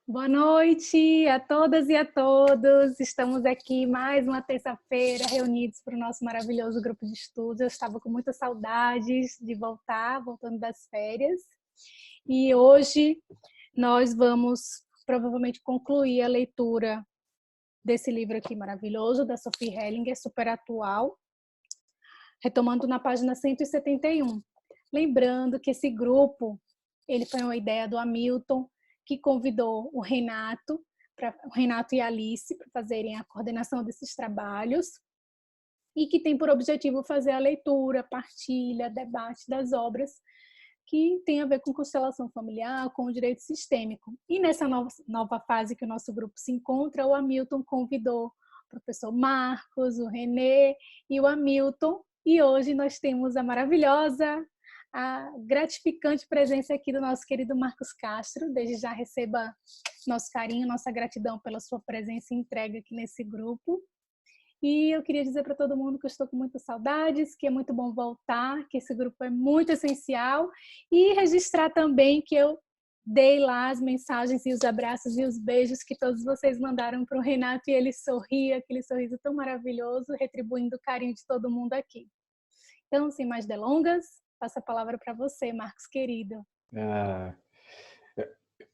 Boa noite a todas e a todos. Estamos aqui mais uma terça-feira reunidos para o nosso maravilhoso grupo de estudos. Eu estava com muitas saudades de voltando das férias. E hoje nós vamos provavelmente concluir a leitura desse livro aqui maravilhoso, da Sophie Hellinger, super atual, retomando na página 171. Lembrando que esse grupo, ele foi uma ideia do Hamilton, que convidou o Renato e a Alice para fazerem a coordenação desses trabalhos e que tem por objetivo fazer a leitura, partilha, debate das obras que tem a ver com constelação familiar, com o direito sistêmico. E nessa nova fase que o nosso grupo se encontra, o Hamilton convidou o professor Marcos, o Renê e o Hamilton, e hoje nós temos a maravilhosa, a gratificante presença aqui do nosso querido Marcos Castro. Desde já receba nosso carinho, nossa gratidão pela sua presença e entrega aqui nesse grupo. E eu queria dizer para todo mundo que eu estou com muitas saudades, que é muito bom voltar, que esse grupo é muito essencial, e registrar também que eu dei lá as mensagens e os abraços e os beijos que todos vocês mandaram para o Renato, e ele sorria, aquele sorriso tão maravilhoso, retribuindo o carinho de todo mundo aqui. Então, sem mais delongas, passo a palavra para você, Marcos, querido.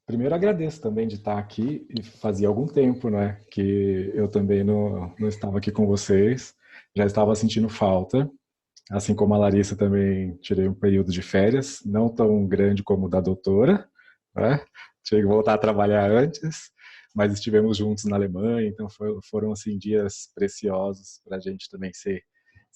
Primeiro agradeço também de estar aqui, e fazia algum tempo, né, que eu também não estava aqui com vocês, já estava sentindo falta, assim como a Larissa também tirei um período de férias, não tão grande como o da doutora, né, tinha que voltar a trabalhar antes, mas estivemos juntos na Alemanha, então foram assim dias preciosos para a gente também se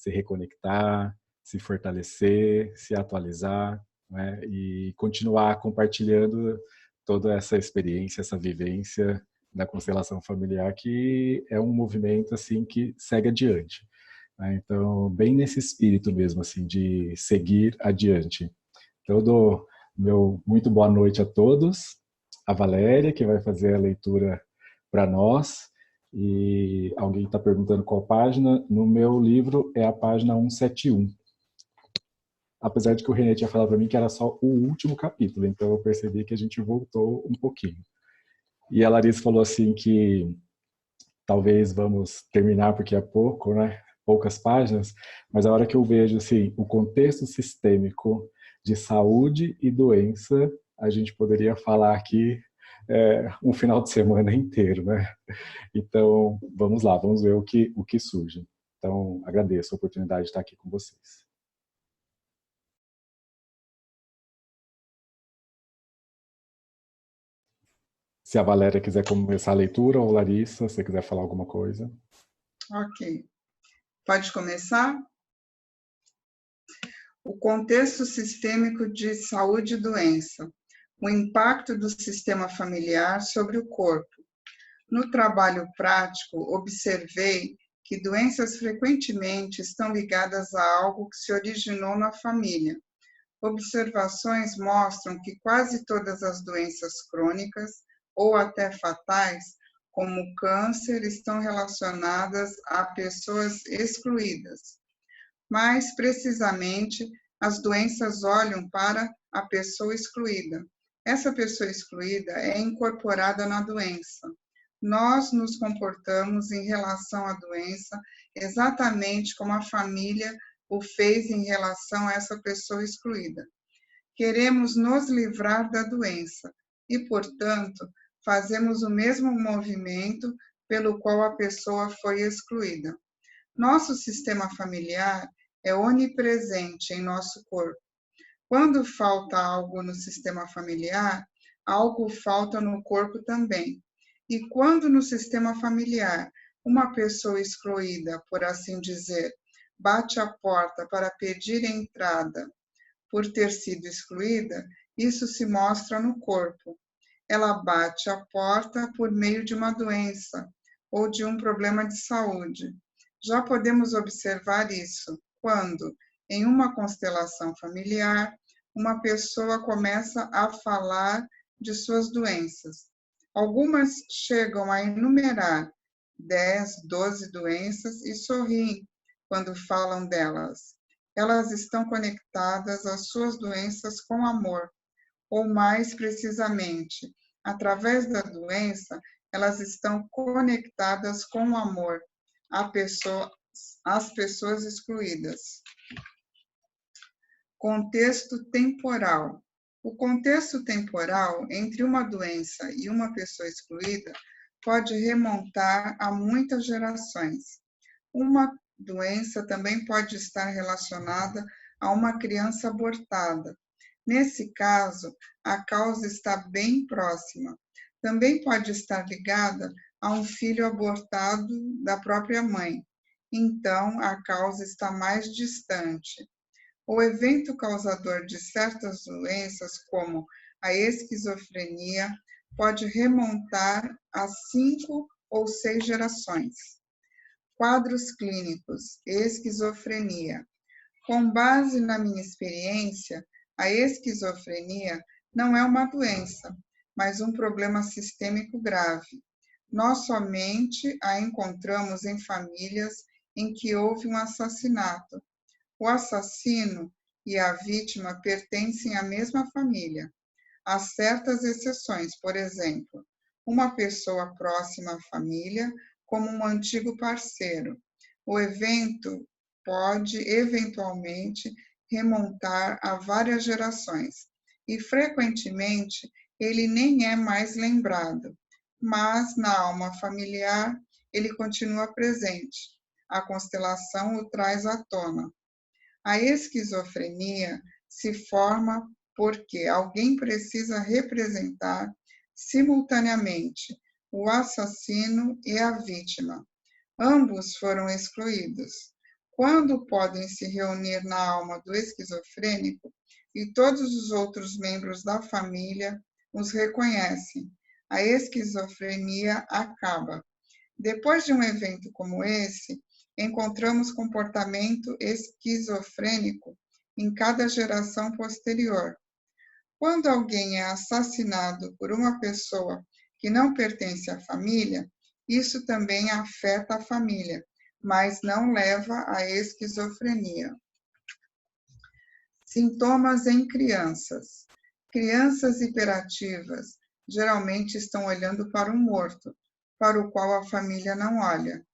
reconectar, se fortalecer, se atualizar, né, e continuar compartilhando toda essa experiência, essa vivência da constelação familiar, que é um movimento assim que segue adiante, né? Então, bem nesse espírito mesmo, assim, de seguir adiante. Então, eu dou meu muito boa noite a todos, a Valéria, que vai fazer a leitura para nós, e alguém está perguntando qual página. No meu livro é a página 171. Apesar de que o René tinha falado para mim que era só o último capítulo, então eu percebi que a gente voltou um pouquinho. E a Larissa falou assim que talvez vamos terminar porque é pouco, né? Poucas páginas, mas a hora que eu vejo assim o contexto sistêmico de saúde e doença, a gente poderia falar aqui um final de semana inteiro, né? Então vamos lá, vamos ver o que surge. Então agradeço a oportunidade de estar aqui com vocês. Se a Valéria quiser começar a leitura, ou Larissa, se você quiser falar alguma coisa. Ok. Pode começar? O contexto sistêmico de saúde e doença. O impacto do sistema familiar sobre o corpo. No trabalho prático, observei que doenças frequentemente estão ligadas a algo que se originou na família. Observações mostram que quase todas as doenças crônicas ou até fatais, como o câncer, estão relacionadas a pessoas excluídas. Mais precisamente, as doenças olham para a pessoa excluída. Essa pessoa excluída é incorporada na doença. Nós nos comportamos em relação à doença exatamente como a família o fez em relação a essa pessoa excluída. Queremos nos livrar da doença e, portanto, fazemos o mesmo movimento pelo qual a pessoa foi excluída. Nosso sistema familiar é onipresente em nosso corpo. Quando falta algo no sistema familiar, algo falta no corpo também. E quando no sistema familiar uma pessoa excluída, por assim dizer, bate a porta para pedir entrada por ter sido excluída, isso se mostra no corpo. Ela bate a porta por meio de uma doença ou de um problema de saúde. Já podemos observar isso quando, em uma constelação familiar, uma pessoa começa a falar de suas doenças. Algumas chegam a enumerar 10, 12 doenças e sorriem quando falam delas. Elas estão conectadas às suas doenças com amor, ou mais precisamente, Através da doença, elas estão conectadas com o amor às pessoas excluídas. Contexto temporal. O contexto temporal entre uma doença e uma pessoa excluída pode remontar a muitas gerações. Uma doença também pode estar relacionada a uma criança abortada. Nesse caso, a causa está bem próxima. Também pode estar ligada a um filho abortado da própria mãe. Então, a causa está mais distante. O evento causador de certas doenças, como a esquizofrenia, pode remontar a 5 ou 6 gerações. Quadros clínicos, esquizofrenia. Com base na minha experiência, a esquizofrenia não é uma doença, mas um problema sistêmico grave. Nós somente a encontramos em famílias em que houve um assassinato. O assassino e a vítima pertencem à mesma família. Há certas exceções, por exemplo, uma pessoa próxima à família, como um antigo parceiro. O evento pode, eventualmente, remontar a várias gerações e, frequentemente, ele nem é mais lembrado, mas, na alma familiar, ele continua presente. A constelação o traz à tona. A esquizofrenia se forma porque alguém precisa representar simultaneamente o assassino e a vítima. Ambos foram excluídos. Quando podem se reunir na alma do esquizofrênico e todos os outros membros da família os reconhecem, a esquizofrenia acaba. Depois de um evento como esse, encontramos comportamento esquizofrênico em cada geração posterior. Quando alguém é assassinado por uma pessoa que não pertence à família, isso também afeta a família, mas não leva à esquizofrenia. Sintomas em crianças. Crianças hiperativas geralmente estão olhando para um morto, para o qual a família não olha.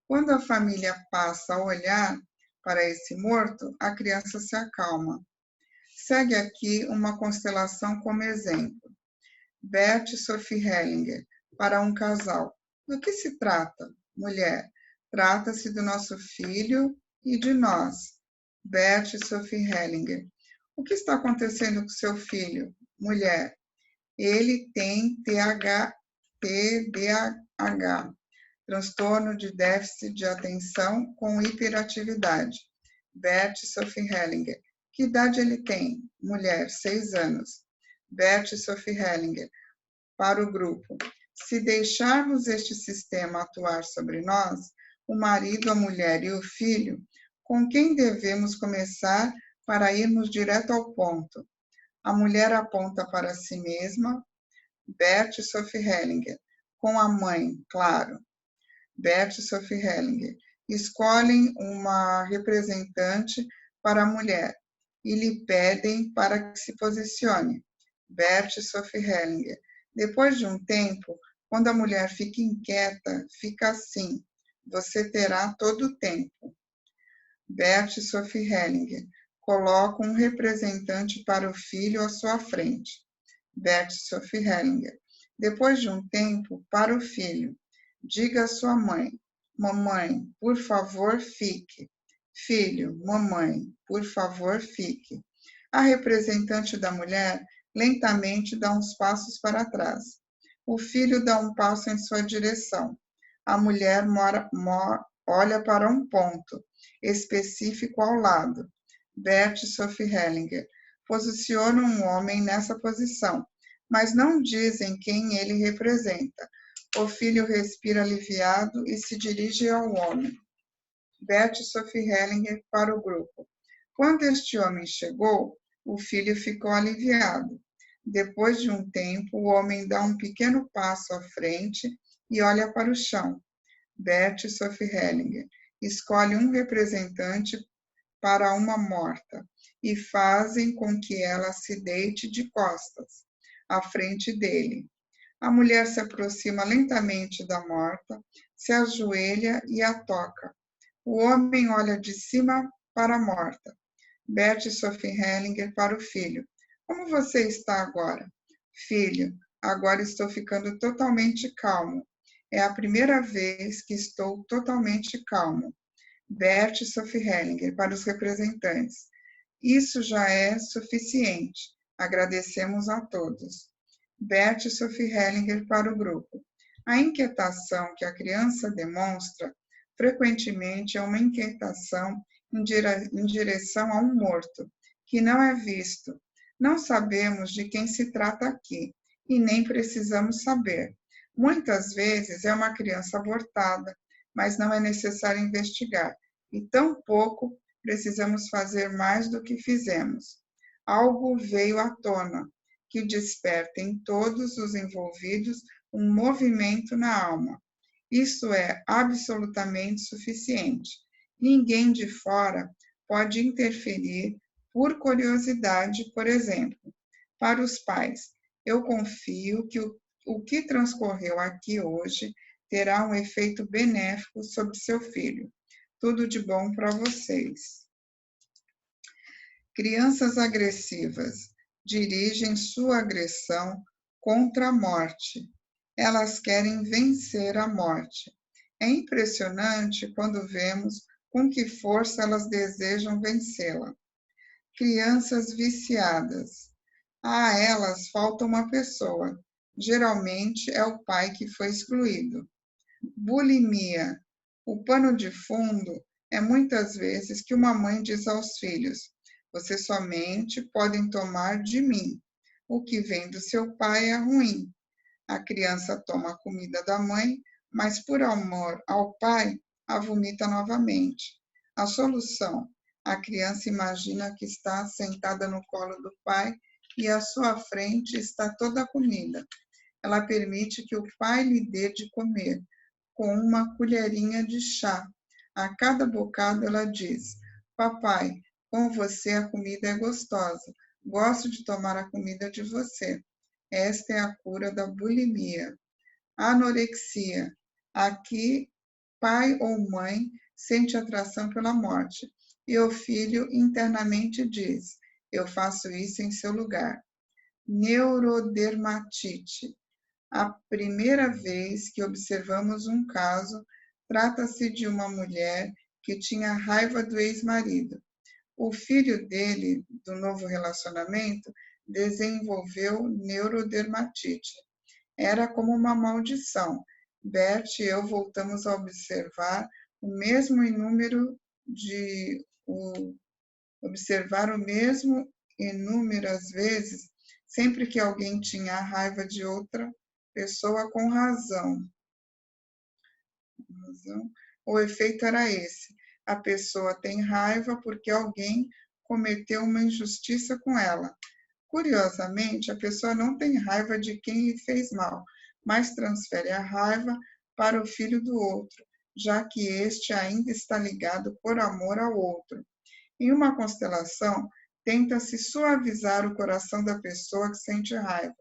Quando a família passa a olhar para esse morto, a criança se acalma. Segue aqui uma constelação como exemplo. Bert e Sophie Hellinger, para um casal. Do que se trata? Mulher. Trata-se do nosso filho e de nós. Bert e Sophie Hellinger. O que está acontecendo com seu filho? Mulher. Ele tem TDAH, transtorno de déficit de atenção com hiperatividade. Bert Sophie Hellinger. Que idade ele tem? Mulher, 6 anos. Bert Sophie Hellinger. Para o grupo. Se deixarmos este sistema atuar sobre nós, o marido, a mulher e o filho, com quem devemos começar para irmos direto ao ponto? A mulher aponta para si mesma. Bert Sophie Hellinger. Com a mãe, claro. Bert e Sophie Hellinger escolhem uma representante para a mulher e lhe pedem para que se posicione. Bert e Sophie Hellinger. Depois de um tempo, quando a mulher fica inquieta, fica assim: você terá todo o tempo. Bert e Sophie Hellinger colocam um representante para o filho à sua frente. Bert e Sophie Hellinger. Depois de um tempo, para o filho. Diga à sua mãe: mamãe, por favor, fique. Filho, mamãe, por favor, fique. A representante da mulher lentamente dá uns passos para trás. O filho dá um passo em sua direção. A mulher olha para um ponto específico ao lado. Bert e Sophie Hellinger posicionam um homem nessa posição, mas não dizem quem ele representa. O filho respira aliviado e se dirige ao homem. Bert e Sophie Hellinger para o grupo. Quando este homem chegou, o filho ficou aliviado. Depois de um tempo, o homem dá um pequeno passo à frente e olha para o chão. Bert e Sophie Hellinger escolhe um representante para uma morta e fazem com que ela se deite de costas, à frente dele. A mulher se aproxima lentamente da morta, se ajoelha e a toca. O homem olha de cima para a morta. Bert e Sophie Hellinger para o filho. Como você está agora? Filho, agora estou ficando totalmente calmo. É a primeira vez que estou totalmente calmo. Bert e Sophie Hellinger para os representantes. Isso já é suficiente. Agradecemos a todos. Bert e Sophie Hellinger para o grupo. A inquietação que a criança demonstra frequentemente é uma inquietação em direção a um morto, que não é visto. Não sabemos de quem se trata aqui, e nem precisamos saber. Muitas vezes é uma criança abortada, mas não é necessário investigar, e tampouco precisamos fazer mais do que fizemos. Algo veio à tona, que desperta em todos os envolvidos um movimento na alma. Isso é absolutamente suficiente. Ninguém de fora pode interferir por curiosidade, por exemplo. Para os pais, eu confio que o que transcorreu aqui hoje terá um efeito benéfico sobre seu filho. Tudo de bom para vocês. Crianças agressivas dirigem sua agressão contra a morte. Elas querem vencer a morte. É impressionante quando vemos com que força elas desejam vencê-la. Crianças viciadas. A elas falta uma pessoa. Geralmente é o pai que foi excluído. Bulimia. O pano de fundo é muitas vezes que uma mãe diz aos filhos: vocês somente podem tomar de mim. O que vem do seu pai é ruim. A criança toma a comida da mãe, mas por amor ao pai, a vomita novamente. A solução: a criança imagina que está sentada no colo do pai e à sua frente está toda a comida. Ela permite que o pai lhe dê de comer, com uma colherinha de chá. A cada bocado ela diz: papai, com você a comida é gostosa. Gosto de tomar a comida de você. Esta é a cura da bulimia. Anorexia. Aqui, pai ou mãe sente atração pela morte e o filho internamente diz: eu faço isso em seu lugar. Neurodermatite. A primeira vez que observamos um caso, trata-se de uma mulher que tinha raiva do ex-marido. O filho dele, do novo relacionamento, desenvolveu neurodermatite. Era como uma maldição. Bert e eu voltamos a observar o mesmo inúmeras vezes, sempre que alguém tinha raiva de outra pessoa com razão. O efeito era esse. A pessoa tem raiva porque alguém cometeu uma injustiça com ela. Curiosamente, a pessoa não tem raiva de quem lhe fez mal, mas transfere a raiva para o filho do outro, já que este ainda está ligado por amor ao outro. Em uma constelação, tenta-se suavizar o coração da pessoa que sente raiva.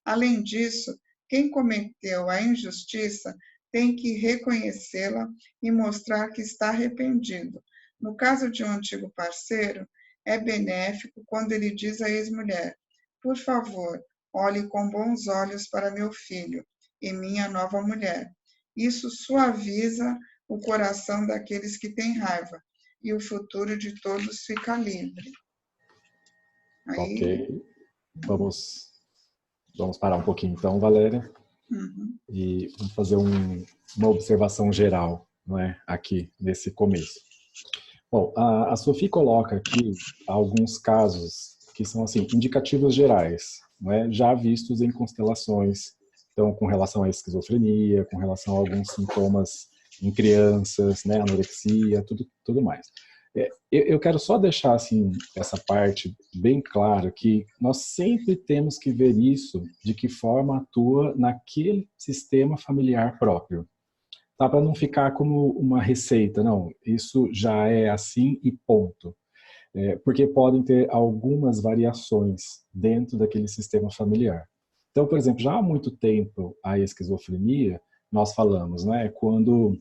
Além disso, quem cometeu a injustiça tem que reconhecê-la e mostrar que está arrependido. No caso de um antigo parceiro, é benéfico quando ele diz à ex-mulher: por favor, olhe com bons olhos para meu filho e minha nova mulher. Isso suaviza o coração daqueles que têm raiva e o futuro de todos fica livre. Aí... Ok, vamos parar um pouquinho então, Valéria, e vamos fazer uma observação geral, não é, aqui nesse começo. Bom, a Sophie coloca aqui alguns casos que são assim indicativos gerais, não é, já vistos em constelações, então com relação à esquizofrenia, com relação a alguns sintomas em crianças, né, anorexia, tudo mais. Eu quero só deixar assim essa parte bem clara, que nós sempre temos que ver isso, de que forma atua naquele sistema familiar próprio. Tá? Para não ficar como uma receita, não, isso já é assim e ponto. Porque podem ter algumas variações dentro daquele sistema familiar. Então, por exemplo, já há muito tempo a esquizofrenia, nós falamos, né, quando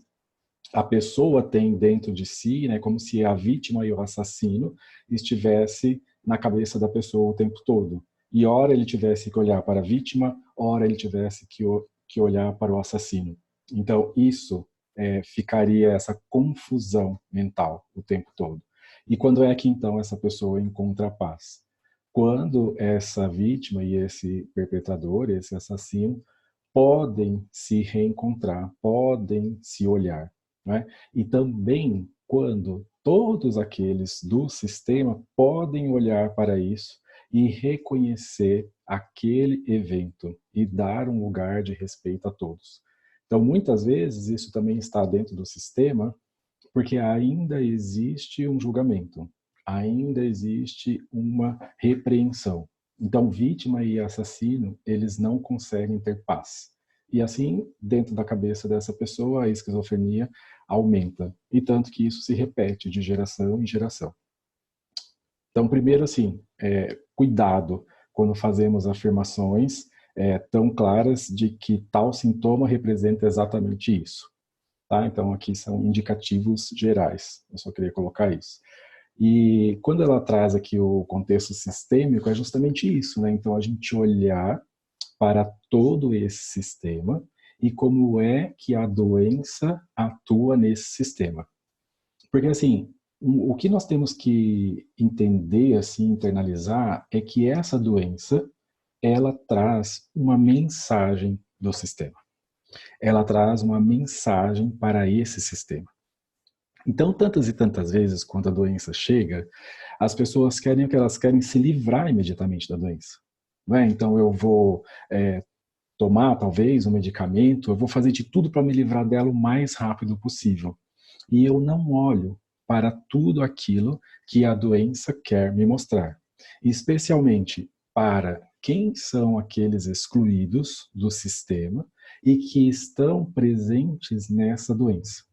a pessoa tem dentro de si, né, como se a vítima e o assassino estivesse na cabeça da pessoa o tempo todo. E ora ele tivesse que olhar para a vítima, ora ele tivesse que olhar para o assassino. Então, isso ficaria essa confusão mental o tempo todo. E quando é que, então, essa pessoa encontra a paz? Quando essa vítima e esse perpetrador, esse assassino, podem se reencontrar, podem se olhar, né? E também quando todos aqueles do sistema podem olhar para isso e reconhecer aquele evento e dar um lugar de respeito a todos. Então, muitas vezes, isso também está dentro do sistema, porque ainda existe um julgamento, ainda existe uma repreensão. Então, vítima e assassino, eles não conseguem ter paz. E assim, dentro da cabeça dessa pessoa, a esquizofrenia aumenta. E tanto que isso se repete de geração em geração. Então, primeiro, assim, cuidado quando fazemos afirmações tão claras de que tal sintoma representa exatamente isso. Tá? Então, aqui são indicativos gerais. Eu só queria colocar isso. E quando ela traz aqui o contexto sistêmico, é justamente isso, né? Então, a gente olhar para todo esse sistema e como é que a doença atua nesse sistema. Porque, assim, o que nós temos que entender, assim, internalizar, é que essa doença, ela traz uma mensagem do sistema. Ela traz uma mensagem para esse sistema. Então, tantas e tantas vezes, quando a doença chega, as pessoas querem o que elas querem se livrar imediatamente da doença. Não é? Então, eu vou tomar, talvez, um medicamento, eu vou fazer de tudo para me livrar dela o mais rápido possível. E eu não olho para tudo aquilo que a doença quer me mostrar. Especialmente para quem são aqueles excluídos do sistema e que estão presentes nessa doença.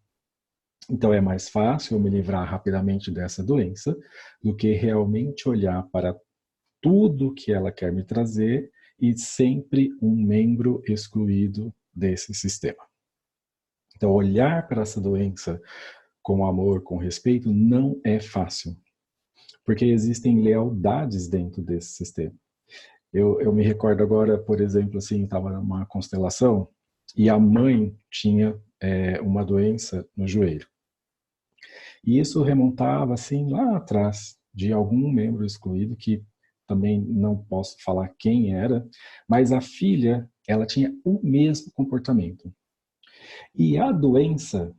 Então é mais fácil eu me livrar rapidamente dessa doença do que realmente olhar para tudo que ela quer me trazer e sempre um membro excluído desse sistema. Então olhar para essa doença com amor, com respeito, não é fácil, porque existem lealdades dentro desse sistema. Eu me recordo agora, por exemplo, assim, estava numa constelação e a mãe tinha uma doença no joelho. E isso remontava, assim, lá atrás, de algum membro excluído, que também não posso falar quem era, mas a filha, ela tinha o mesmo comportamento. E a doença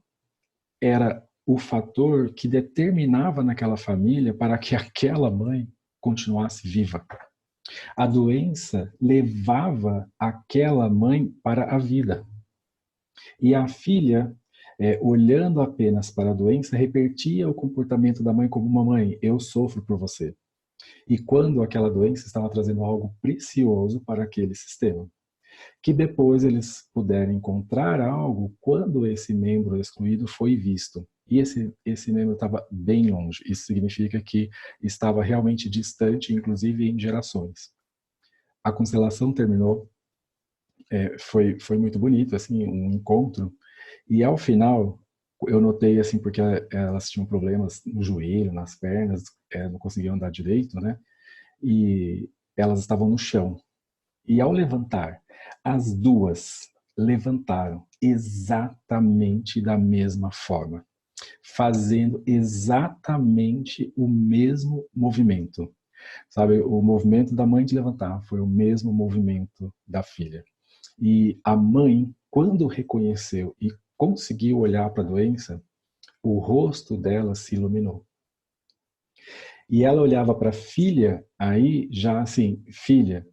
era o fator que determinava naquela família para que aquela mãe continuasse viva. A doença levava aquela mãe para a vida. E a filha, olhando apenas para a doença, repetia o comportamento da mãe como uma mãe, eu sofro por você. E quando aquela doença estava trazendo algo precioso para aquele sistema. Que depois eles puderam encontrar algo quando esse membro excluído foi visto. E esse membro estava bem longe. Isso significa que estava realmente distante, inclusive em gerações. A constelação terminou, foi muito bonito, assim, um encontro. E ao final, eu notei, assim, porque elas tinham problemas no joelho, nas pernas, não conseguiam andar direito, né? E elas estavam no chão. E ao levantar, as duas levantaram exatamente da mesma forma, fazendo exatamente o mesmo movimento. Sabe, o movimento da mãe de levantar foi o mesmo movimento da filha. E a mãe, quando reconheceu e conseguiu olhar para a doença, o rosto dela se iluminou. E ela olhava para a filha, aí já assim, filha,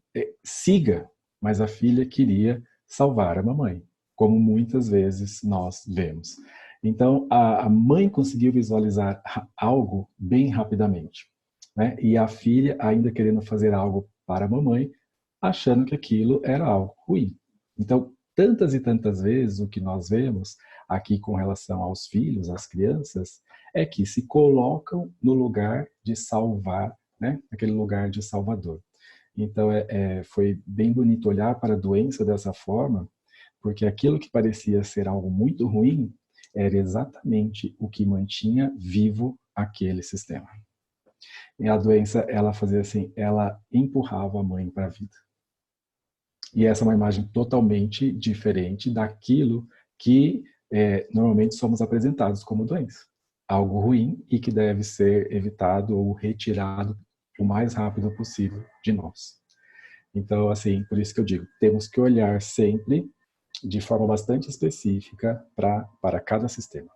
siga, mas a filha queria salvar a mamãe, como muitas vezes nós vemos. Então, a mãe conseguiu visualizar algo bem rapidamente, né? E a filha ainda querendo fazer algo para a mamãe, achando que aquilo era algo ruim. Então, tantas e tantas vezes o que nós vemos aqui com relação aos filhos, às crianças, é que se colocam no lugar de salvar, né? Aquele lugar de salvador. Então, foi bem bonito olhar para a doença dessa forma, porque aquilo que parecia ser algo muito ruim era exatamente o que mantinha vivo aquele sistema. E a doença, ela fazia assim, ela empurrava a mãe para a vida. E essa é uma imagem totalmente diferente daquilo que normalmente somos apresentados como doença. Algo ruim e que deve ser evitado ou retirado o mais rápido possível de nós. Então, assim, por isso que eu digo, temos que olhar sempre de forma bastante específica para cada sistema.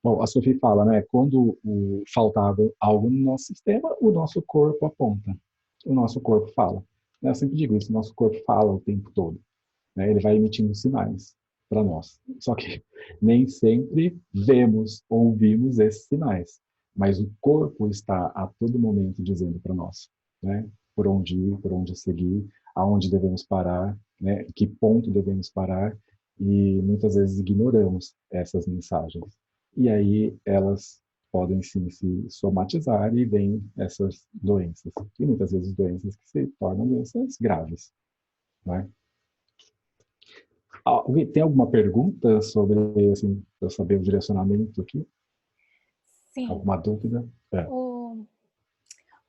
Bom, a Sophie fala, né? Quando faltava algo no nosso sistema, o nosso corpo aponta. O nosso corpo fala. Eu sempre digo isso, o nosso corpo fala o tempo todo. Né? Ele vai emitindo sinais para nós. Só que nem sempre vemos, ouvimos esses sinais. Mas o corpo está a todo momento dizendo para nós, né? Por onde ir, por onde seguir, aonde devemos parar, né? Em que ponto devemos parar. E muitas vezes ignoramos essas mensagens. E aí elas podem sim se somatizar e vêm essas doenças. E muitas vezes doenças que se tornam doenças graves. Né? Alguém tem alguma pergunta sobre, assim, para eu saber o direcionamento aqui? Sim. Alguma dúvida?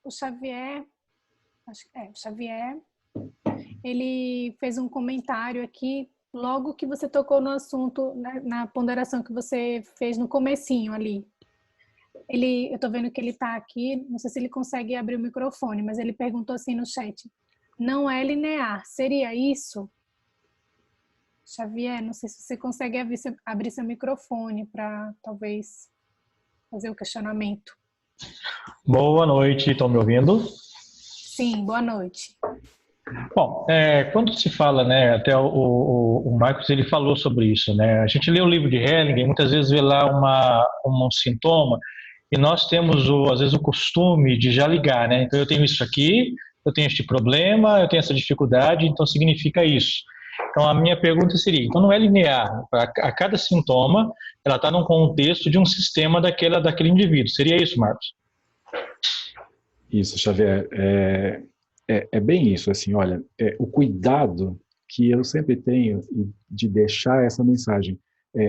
O Xavier, o Xavier, ele fez um comentário aqui, logo que você tocou no assunto, né, na ponderação que você fez no comecinho ali. Eu estou vendo que ele está aqui, não sei se ele consegue abrir o microfone, mas ele perguntou assim no chat, não é linear, seria isso? Xavier, não sei se você consegue abrir seu microfone para talvez fazer o questionamento. Boa noite, estão me ouvindo? Sim, boa noite. Bom, quando se fala, né, até o Marcos ele falou sobre isso, né? A gente lê o livro de Hellinger, muitas vezes vê lá um sintoma e nós temos às vezes o costume de já ligar, né? Então eu tenho isso aqui, eu tenho este problema, eu tenho essa dificuldade, então significa isso. Então a minha pergunta seria, então não é linear, a cada sintoma ela está num contexto de um sistema daquele indivíduo, seria isso, Marcos? Isso, Xavier, é bem isso, assim, olha, o cuidado que eu sempre tenho de deixar essa mensagem,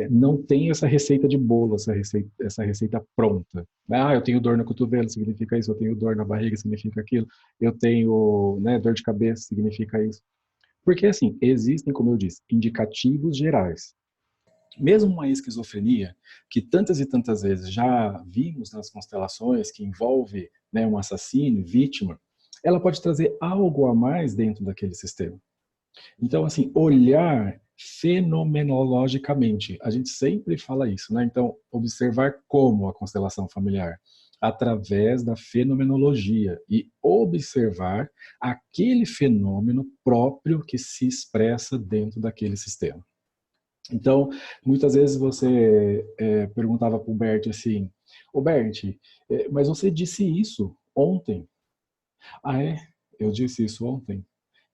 não tem essa receita de bolo, essa receita pronta. Eu tenho dor no cotovelo, significa isso, eu tenho dor na barriga, significa aquilo, eu tenho, né, dor de cabeça, significa isso. Porque, assim, existem, como eu disse, indicativos gerais. Mesmo uma esquizofrenia, que tantas e tantas vezes já vimos nas constelações, que envolve, né, um assassino, vítima, ela pode trazer algo a mais dentro daquele sistema. Então, assim, olhar fenomenologicamente, a gente sempre fala isso, né? Então, observar como a constelação familiar, através da fenomenologia e observar aquele fenômeno próprio que se expressa dentro daquele sistema. Então, muitas vezes você perguntava para o Bert assim, ô Bert, mas você disse isso ontem. Ah, é? Eu disse isso ontem?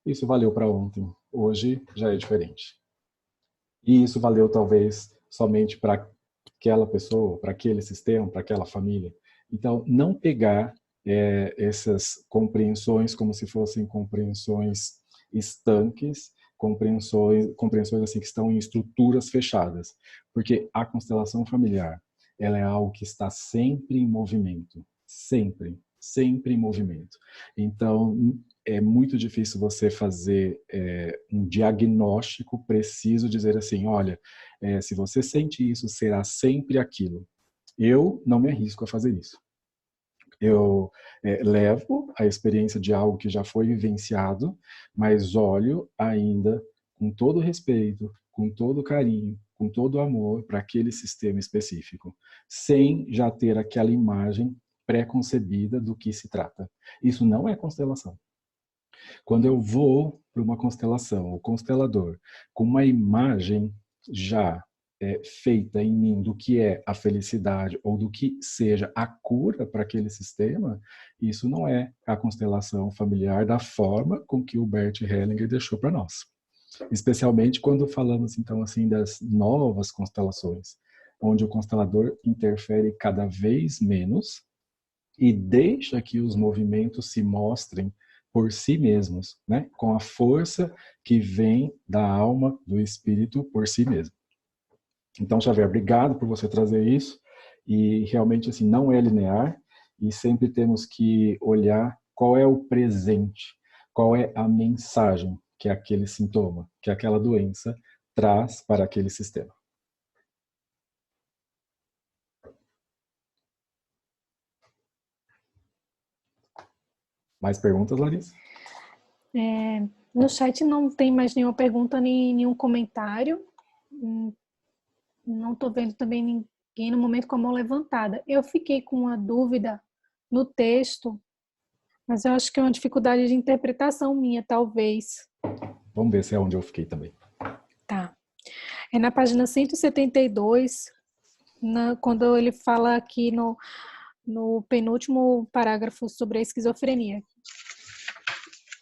Isso valeu para ontem. Hoje já é diferente. E isso valeu talvez somente para aquela pessoa, para aquele sistema, para aquela família. Então, não pegar essas compreensões como se fossem compreensões estanques, compreensões assim que estão em estruturas fechadas, porque a constelação familiar, ela é algo que está sempre em movimento, sempre em movimento. Então, é muito difícil você fazer um diagnóstico preciso, dizer assim, olha, se você sente isso, será sempre aquilo. Eu não me arrisco a fazer isso. Eu levo a experiência de algo que já foi vivenciado, mas olho ainda com todo respeito, com todo carinho, com todo amor para aquele sistema específico, sem já ter aquela imagem pré-concebida do que se trata. Isso não é constelação. Quando eu vou para uma constelação, o constelador, com uma imagem já feita em mim do que é a felicidade ou do que seja a cura para aquele sistema, isso não é a constelação familiar da forma com que o Bert Hellinger deixou para nós. Especialmente quando falamos então assim das novas constelações, onde o constelador interfere cada vez menos e deixa que os movimentos se mostrem por si mesmos, né? Com a força que vem da alma, do espírito por si mesmo. Então, Xavier, obrigado por você trazer isso. E realmente, assim, não é linear e sempre temos que olhar qual é o presente, qual é a mensagem que aquele sintoma, que aquela doença traz para aquele sistema. Mais perguntas, Larissa? No chat não tem mais nenhuma pergunta, nem nenhum comentário. Não estou vendo também ninguém no momento com a mão levantada. Eu fiquei com uma dúvida no texto, mas eu acho que é uma dificuldade de interpretação minha, talvez. Vamos ver se é onde eu fiquei também. Tá. É na página 172, quando ele fala aqui no penúltimo parágrafo sobre a esquizofrenia.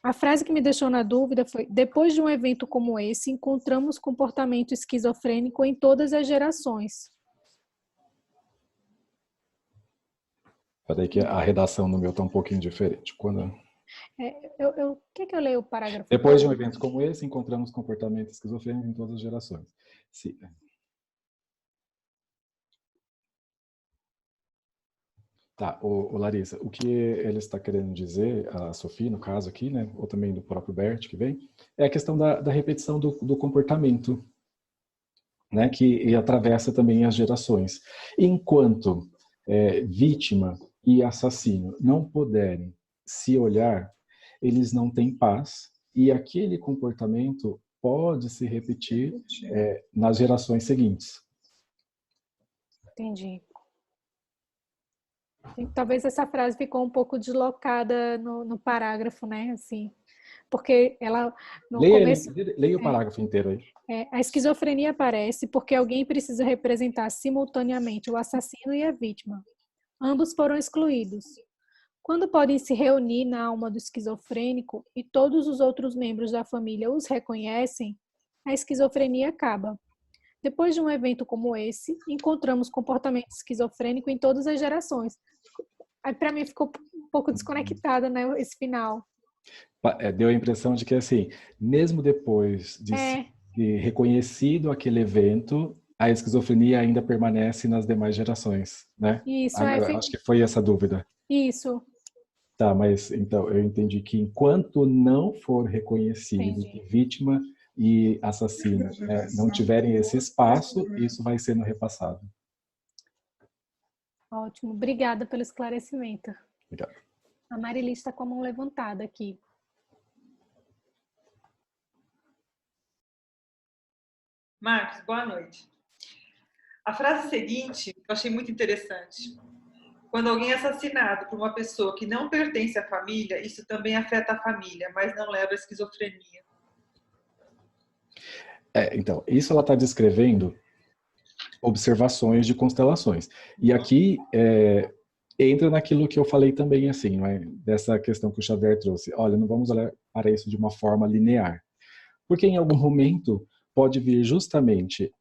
A frase que me deixou na dúvida foi: depois de um evento como esse, encontramos comportamento esquizofrênico em todas as gerações. Peraí que a redação no meu está um pouquinho diferente. Quer que eu leia o parágrafo? Depois de um evento como esse, encontramos comportamento esquizofrênico em todas as gerações. Sim. Tá, Larissa, o que ele está querendo dizer, a Sofia, no caso aqui, né, ou também do próprio Bert que vem, é a questão da repetição do comportamento, né, que atravessa também as gerações. Enquanto vítima e assassino não puderem se olhar, eles não têm paz, e aquele comportamento pode se repetir nas gerações seguintes. Entendi. Talvez essa frase ficou um pouco deslocada no parágrafo, né? Assim, porque ela no começo. Leia o parágrafo inteiro aí. A esquizofrenia aparece porque alguém precisa representar simultaneamente o assassino e a vítima. Ambos foram excluídos. Quando podem se reunir na alma do esquizofrênico e todos os outros membros da família os reconhecem, a esquizofrenia acaba. Depois de um evento como esse, encontramos comportamento esquizofrênico em todas as gerações. Aí, para mim, ficou um pouco desconectada, né, esse final. Deu a impressão de que, assim, mesmo depois de reconhecido aquele evento, a esquizofrenia ainda permanece nas demais gerações, né? Isso, acho que foi essa dúvida. Isso. Tá, mas então eu entendi que enquanto não for reconhecido que vítima e assassino não tiverem esse espaço, isso vai sendo repassado. Ótimo, obrigada pelo esclarecimento. Obrigado. A Marili está com a mão levantada aqui. Marcos, boa noite. A frase seguinte eu achei muito interessante. Quando alguém é assassinado por uma pessoa que não pertence à família, isso também afeta a família, mas não leva à esquizofrenia. Então, isso ela está descrevendo observações de constelações. E aqui entra naquilo que eu falei também, assim, não é? Dessa questão que o Xavier trouxe. Olha, não vamos olhar para isso de uma forma linear. Porque em algum momento pode vir justamente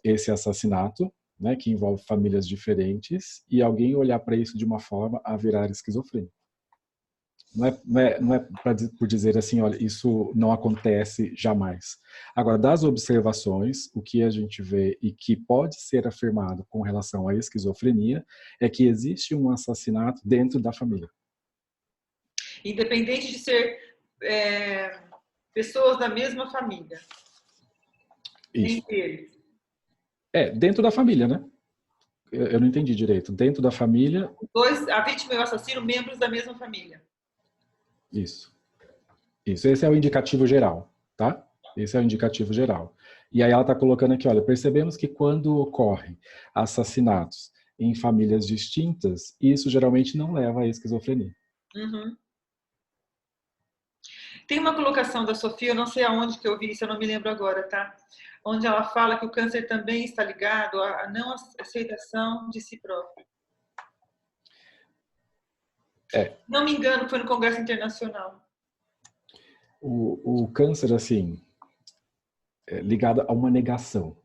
esse assassinato, né, que envolve famílias diferentes, e alguém olhar para isso de uma forma a virar esquizofrênico. Não é por dizer assim, olha, isso não acontece jamais. Agora, das observações, o que a gente vê e que pode ser afirmado com relação à esquizofrenia é que existe um assassinato dentro da família. Independente de ser pessoas da mesma família. Isso. Entre eles. Dentro da família, né? Eu não entendi direito. Dentro da família... A vítima e o assassino, membros da mesma família. Isso. Esse é o indicativo geral, tá? Esse é o indicativo geral. E aí ela está colocando aqui, olha, percebemos que quando ocorrem assassinatos em famílias distintas, isso geralmente não leva à esquizofrenia. Uhum. Tem uma colocação da Sofia, eu não sei aonde que eu vi isso, eu não me lembro agora, tá? Onde ela fala que o câncer também está ligado à não aceitação de si próprio. Não me engano, foi no Congresso Internacional. O câncer, assim, é ligado a uma negação.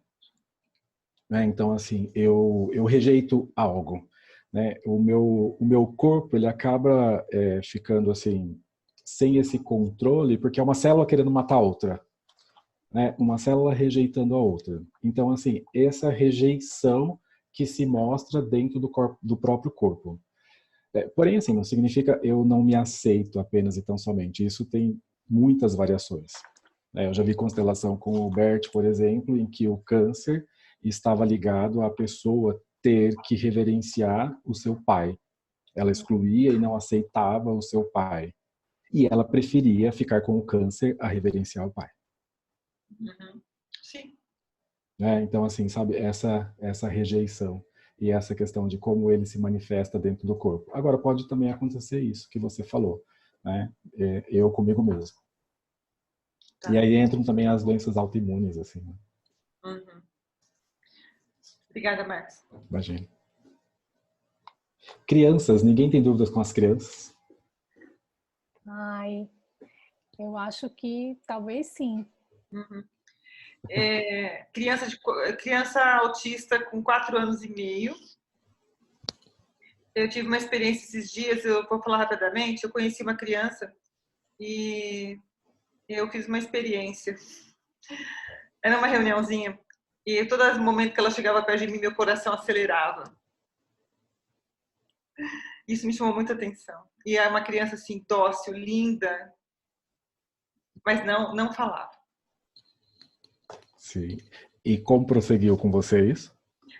Né? Então, assim, eu rejeito algo. né? O meu corpo, ele acaba ficando assim, sem esse controle, porque é uma célula querendo matar a outra, né? Uma célula rejeitando a outra. Então, assim, essa rejeição que se mostra dentro do próprio corpo. Porém, assim, não significa eu não me aceito apenas e tão somente. Isso tem muitas variações. Eu já vi constelação com o Bert, por exemplo, em que o câncer estava ligado à pessoa ter que reverenciar o seu pai. Ela excluía e não aceitava o seu pai. E ela preferia ficar com o câncer a reverenciar o pai. Uhum. Sim. Então, assim, sabe, essa rejeição e essa questão de como ele se manifesta dentro do corpo. Agora, pode também acontecer isso que você falou, né? Eu comigo mesmo. Tá. E aí entram também as doenças autoimunes, assim, né? Uhum. Obrigada, Marcos. Imagina. Crianças, ninguém tem dúvidas com as crianças? Ai, eu acho que talvez sim. Uhum. Criança autista com 4 anos e meio. Eu tive uma experiência esses dias, eu vou falar rapidamente. Eu conheci uma criança e eu fiz uma experiência. Era uma reuniãozinha e todo momento que ela chegava perto de mim, meu coração acelerava. Isso me chamou muita atenção. E é uma criança assim, dócil, linda, mas não falava. Sim. E como prosseguiu com você isso?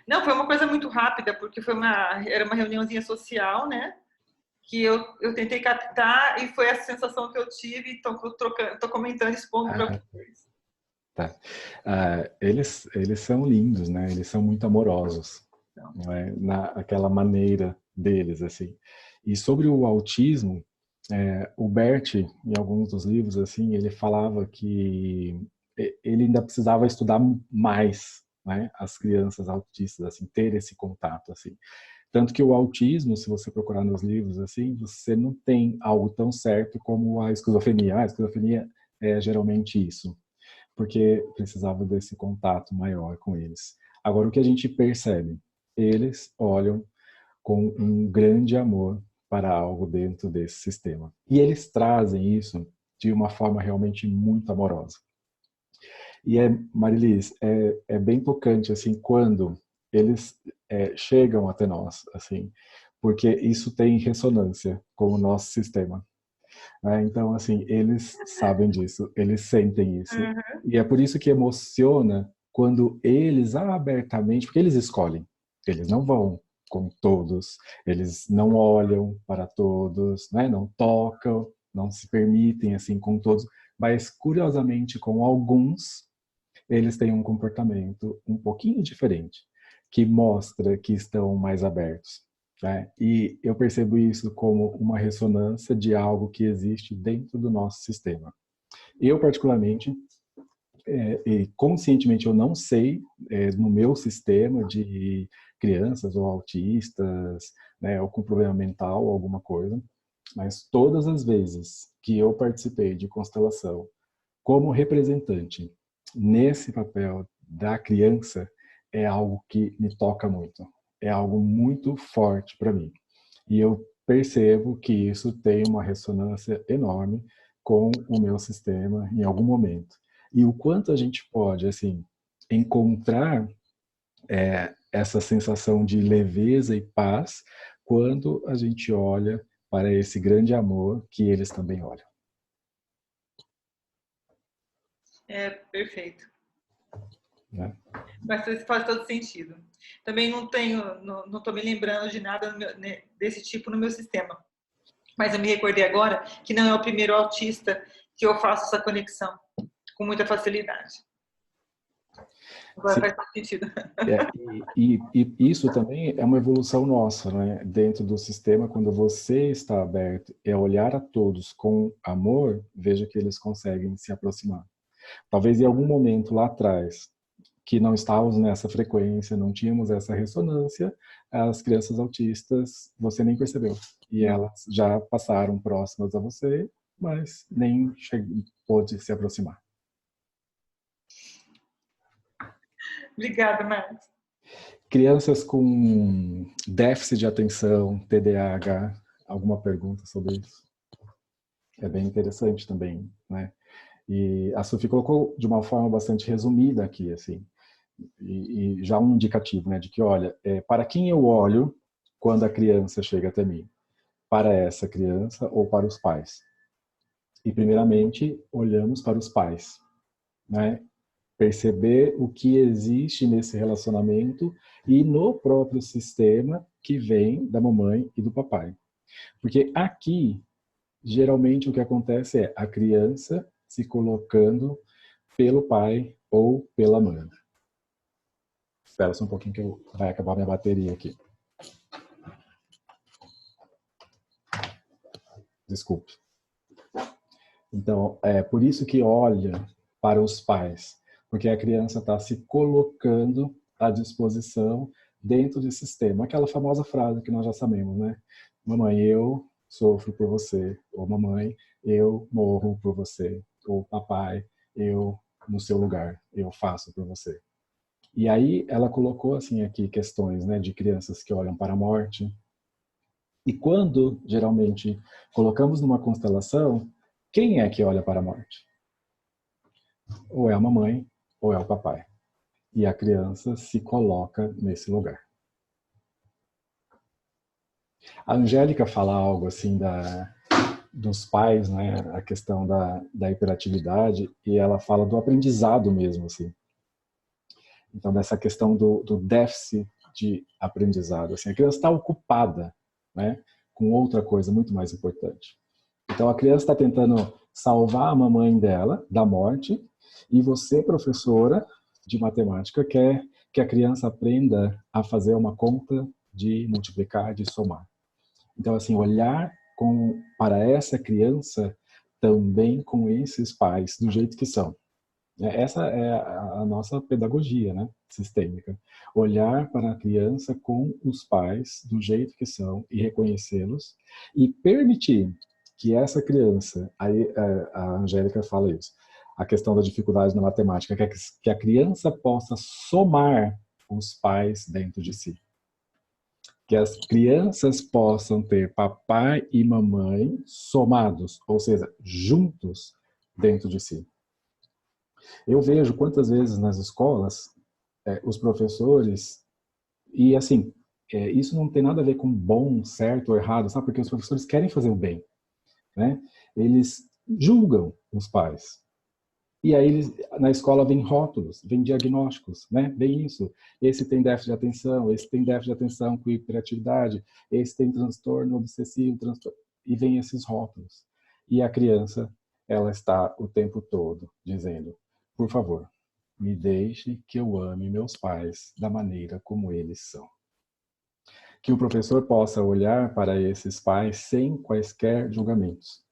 Não, foi uma coisa muito rápida, porque era uma reuniãozinha social, né? Que eu tentei captar e foi a sensação que eu tive, então tô comentando, expondo para vocês. Tá. Eles são lindos, né? Eles são muito amorosos, não é? Naquela maneira deles, assim. E sobre o autismo, o Bert, em alguns dos livros, assim, ele falava que ele ainda precisava estudar mais, né? As crianças autistas, assim, ter esse contato, assim. Tanto que o autismo, se você procurar nos livros, assim, você não tem algo tão certo como a esquizofrenia. A esquizofrenia é geralmente isso, porque precisava desse contato maior com eles. Agora, o que a gente percebe? Eles olham com um grande amor para algo dentro desse sistema. E eles trazem isso de uma forma realmente muito amorosa. E Marilis, é bem tocante, assim, quando eles chegam até nós, assim, porque isso tem ressonância com o nosso sistema. Né? Então, assim, eles sabem disso, eles sentem isso. Uhum. E é por isso que emociona quando eles abertamente, porque eles escolhem, eles não vão com todos, eles não olham para todos, né? Não tocam, não se permitem assim com todos, mas curiosamente com alguns eles têm um comportamento um pouquinho diferente, que mostra que estão mais abertos. Né? E eu percebo isso como uma ressonância de algo que existe dentro do nosso sistema. Eu, particularmente, e conscientemente eu não sei, no meu sistema de crianças ou autistas, né, ou com problema mental, alguma coisa, mas todas as vezes que eu participei de constelação como representante nesse papel da criança, é algo que me toca muito. É algo muito forte para mim. E eu percebo que isso tem uma ressonância enorme com o meu sistema em algum momento. E o quanto a gente pode, assim, encontrar essa sensação de leveza e paz quando a gente olha para esse grande amor que eles também olham. Perfeito. Né? Mas faz todo sentido. Também não estou me lembrando de nada desse tipo no meu sistema. Mas eu me recordei agora que não é o primeiro autista que eu faço essa conexão com muita facilidade. Agora Sim. faz todo sentido. E isso também é uma evolução nossa, né? Dentro do sistema, quando você está aberto e olhar a todos com amor, veja que eles conseguem se aproximar. Talvez em algum momento lá atrás, que não estávamos nessa frequência, não tínhamos essa ressonância, as crianças autistas você nem percebeu. E elas já passaram próximas a você, mas nem pôde se aproximar. Obrigada, Marcos. Crianças com déficit de atenção, TDAH, alguma pergunta sobre isso? É bem interessante também, né? E a Sophie colocou de uma forma bastante resumida aqui, assim, e já um indicativo, né, de que, olha, para quem eu olho quando a criança chega até mim? Para essa criança ou para os pais? E, primeiramente, olhamos para os pais, né? Perceber o que existe nesse relacionamento e no próprio sistema que vem da mamãe e do papai. Porque aqui, geralmente, o que acontece é a criança se colocando pelo pai ou pela mãe. Espera só um pouquinho que vai acabar minha bateria aqui. Desculpe. Então, é por isso que olha para os pais, porque a criança está se colocando à disposição dentro desse sistema. Aquela famosa frase que nós já sabemos, né? Mamãe, eu sofro por você. Ou mamãe, eu morro por você. Ou papai, eu no seu lugar, eu faço por você. E aí ela colocou assim aqui questões, né, de crianças que olham para a morte. E quando, geralmente, colocamos numa constelação, quem é que olha para a morte? Ou é a mamãe, ou é o papai. E a criança se coloca nesse lugar. A Angélica fala algo assim dos pais, né, a questão da hiperatividade, e ela fala do aprendizado mesmo, assim. Então, dessa questão do déficit de aprendizado. Assim, a criança está ocupada, né, com outra coisa muito mais importante. Então, a criança está tentando salvar a mamãe dela da morte, e você, professora de matemática, quer que a criança aprenda a fazer uma conta de multiplicar, de somar. Então, assim, olhar para essa criança também com esses pais, do jeito que são. Essa é a nossa pedagogia, né, sistêmica. Olhar para a criança com os pais do jeito que são e reconhecê-los e permitir que essa criança, aí a Angélica fala isso, a questão da dificuldade na matemática, que a criança possa somar os pais dentro de si. Que as crianças possam ter papai e mamãe somados, ou seja, juntos dentro de si. Eu vejo quantas vezes nas escolas os professores, e assim, isso não tem nada a ver com bom, certo ou errado, sabe? Porque os professores querem fazer o bem, né? Eles julgam os pais. E aí na escola vem rótulos, vem diagnósticos, né? Vem isso. Esse tem déficit de atenção, esse tem déficit de atenção com hiperatividade, esse tem transtorno obsessivo, e vem esses rótulos. E a criança, ela está o tempo todo dizendo: por favor, me deixe que eu ame meus pais da maneira como eles são. Que o professor possa olhar para esses pais sem quaisquer julgamentos,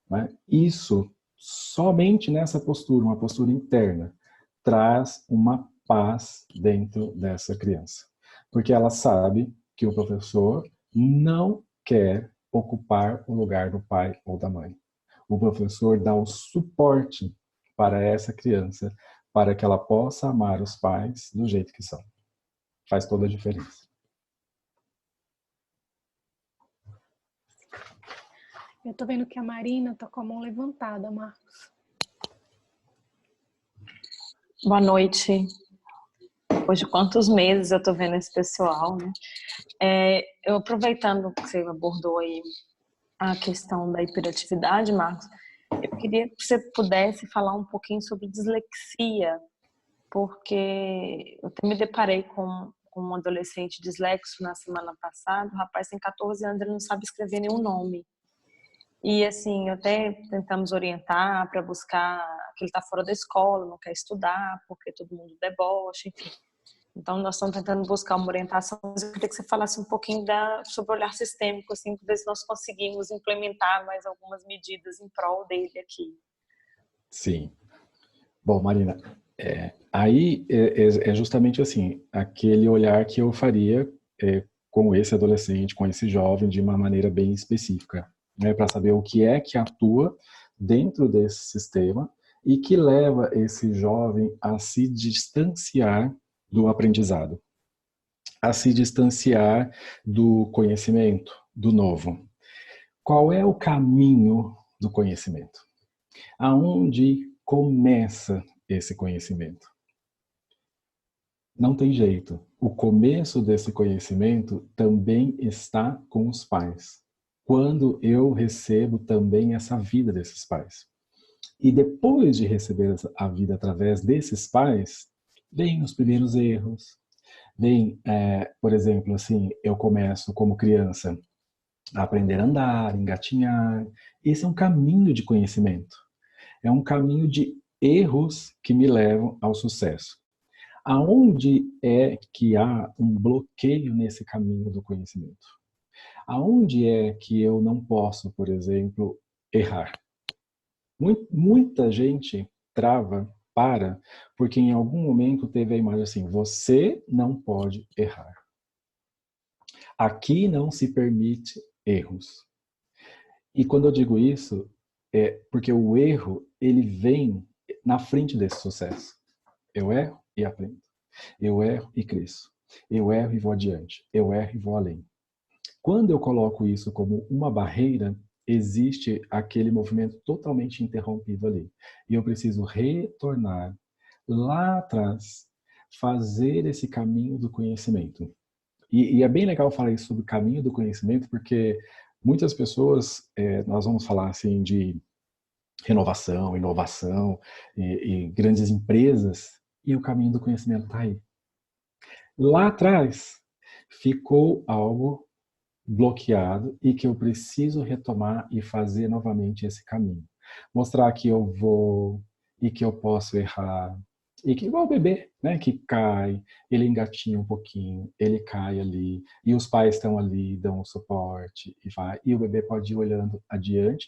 né? Isso, somente nessa postura, uma postura interna, traz uma paz dentro dessa criança. Porque ela sabe que o professor não quer ocupar o lugar do pai ou da mãe. O professor dá o suporte para essa criança, para que ela possa amar os pais do jeito que são. Faz toda a diferença. Eu tô vendo que a Marina tá com a mão levantada, Marcos. Boa noite. Depois de quantos meses eu tô vendo esse pessoal, né? Eu aproveitando que você abordou aí a questão da hiperatividade, Marcos, eu queria que você pudesse falar um pouquinho sobre dislexia, porque eu me deparei com um adolescente dislexo na semana passada. O rapaz tem 14 anos, ele não sabe escrever nenhum nome. E assim, até tentamos orientar para buscar que ele está fora da escola, não quer estudar, porque todo mundo debocha, enfim. Então, nós estamos tentando buscar uma orientação, mas eu queria que você falasse um pouquinho sobre o olhar sistêmico, assim, para ver se nós conseguimos implementar mais algumas medidas em prol dele aqui. Sim. Bom, Marina, aí é justamente assim, aquele olhar que eu faria com esse adolescente, com esse jovem, de uma maneira bem específica, né, para saber o que é que atua dentro desse sistema e que leva esse jovem a se distanciar do aprendizado. a se distanciar do conhecimento, do novo. Qual é o caminho do conhecimento? Aonde começa esse conhecimento? Não tem jeito. O começo desse conhecimento também está com os pais. Quando eu recebo também essa vida desses pais. E depois de receber a vida através desses pais, vem os primeiros erros. Vem, por exemplo, assim, eu começo como criança a aprender a andar, engatinhar. Esse é um caminho de conhecimento. É um caminho de erros que me levam ao sucesso. Aonde é que há um bloqueio nesse caminho do conhecimento? Aonde é que eu não posso, por exemplo, errar? Muita gente trava, porque em algum momento teve a imagem assim, você não pode errar. Aqui não se permite erros. E quando eu digo isso, é porque o erro, ele vem na frente desse sucesso. Eu erro e aprendo. Eu erro e cresço. Eu erro e vou adiante. Eu erro e vou além. Quando eu coloco isso como uma barreira, existe aquele movimento totalmente interrompido ali. E eu preciso retornar lá atrás, fazer esse caminho do conhecimento. E é bem legal falar isso sobre o caminho do conhecimento, porque muitas pessoas, nós vamos falar assim de renovação, inovação e grandes empresas, e o caminho do conhecimento está aí. Lá atrás ficou algo bloqueado e que eu preciso retomar e fazer novamente esse caminho. Mostrar que eu vou e que eu posso errar. E que igual o bebê, né, que cai, ele engatinha um pouquinho, ele cai ali, e os pais estão ali, dão o suporte, e vai, e o bebê pode ir olhando adiante,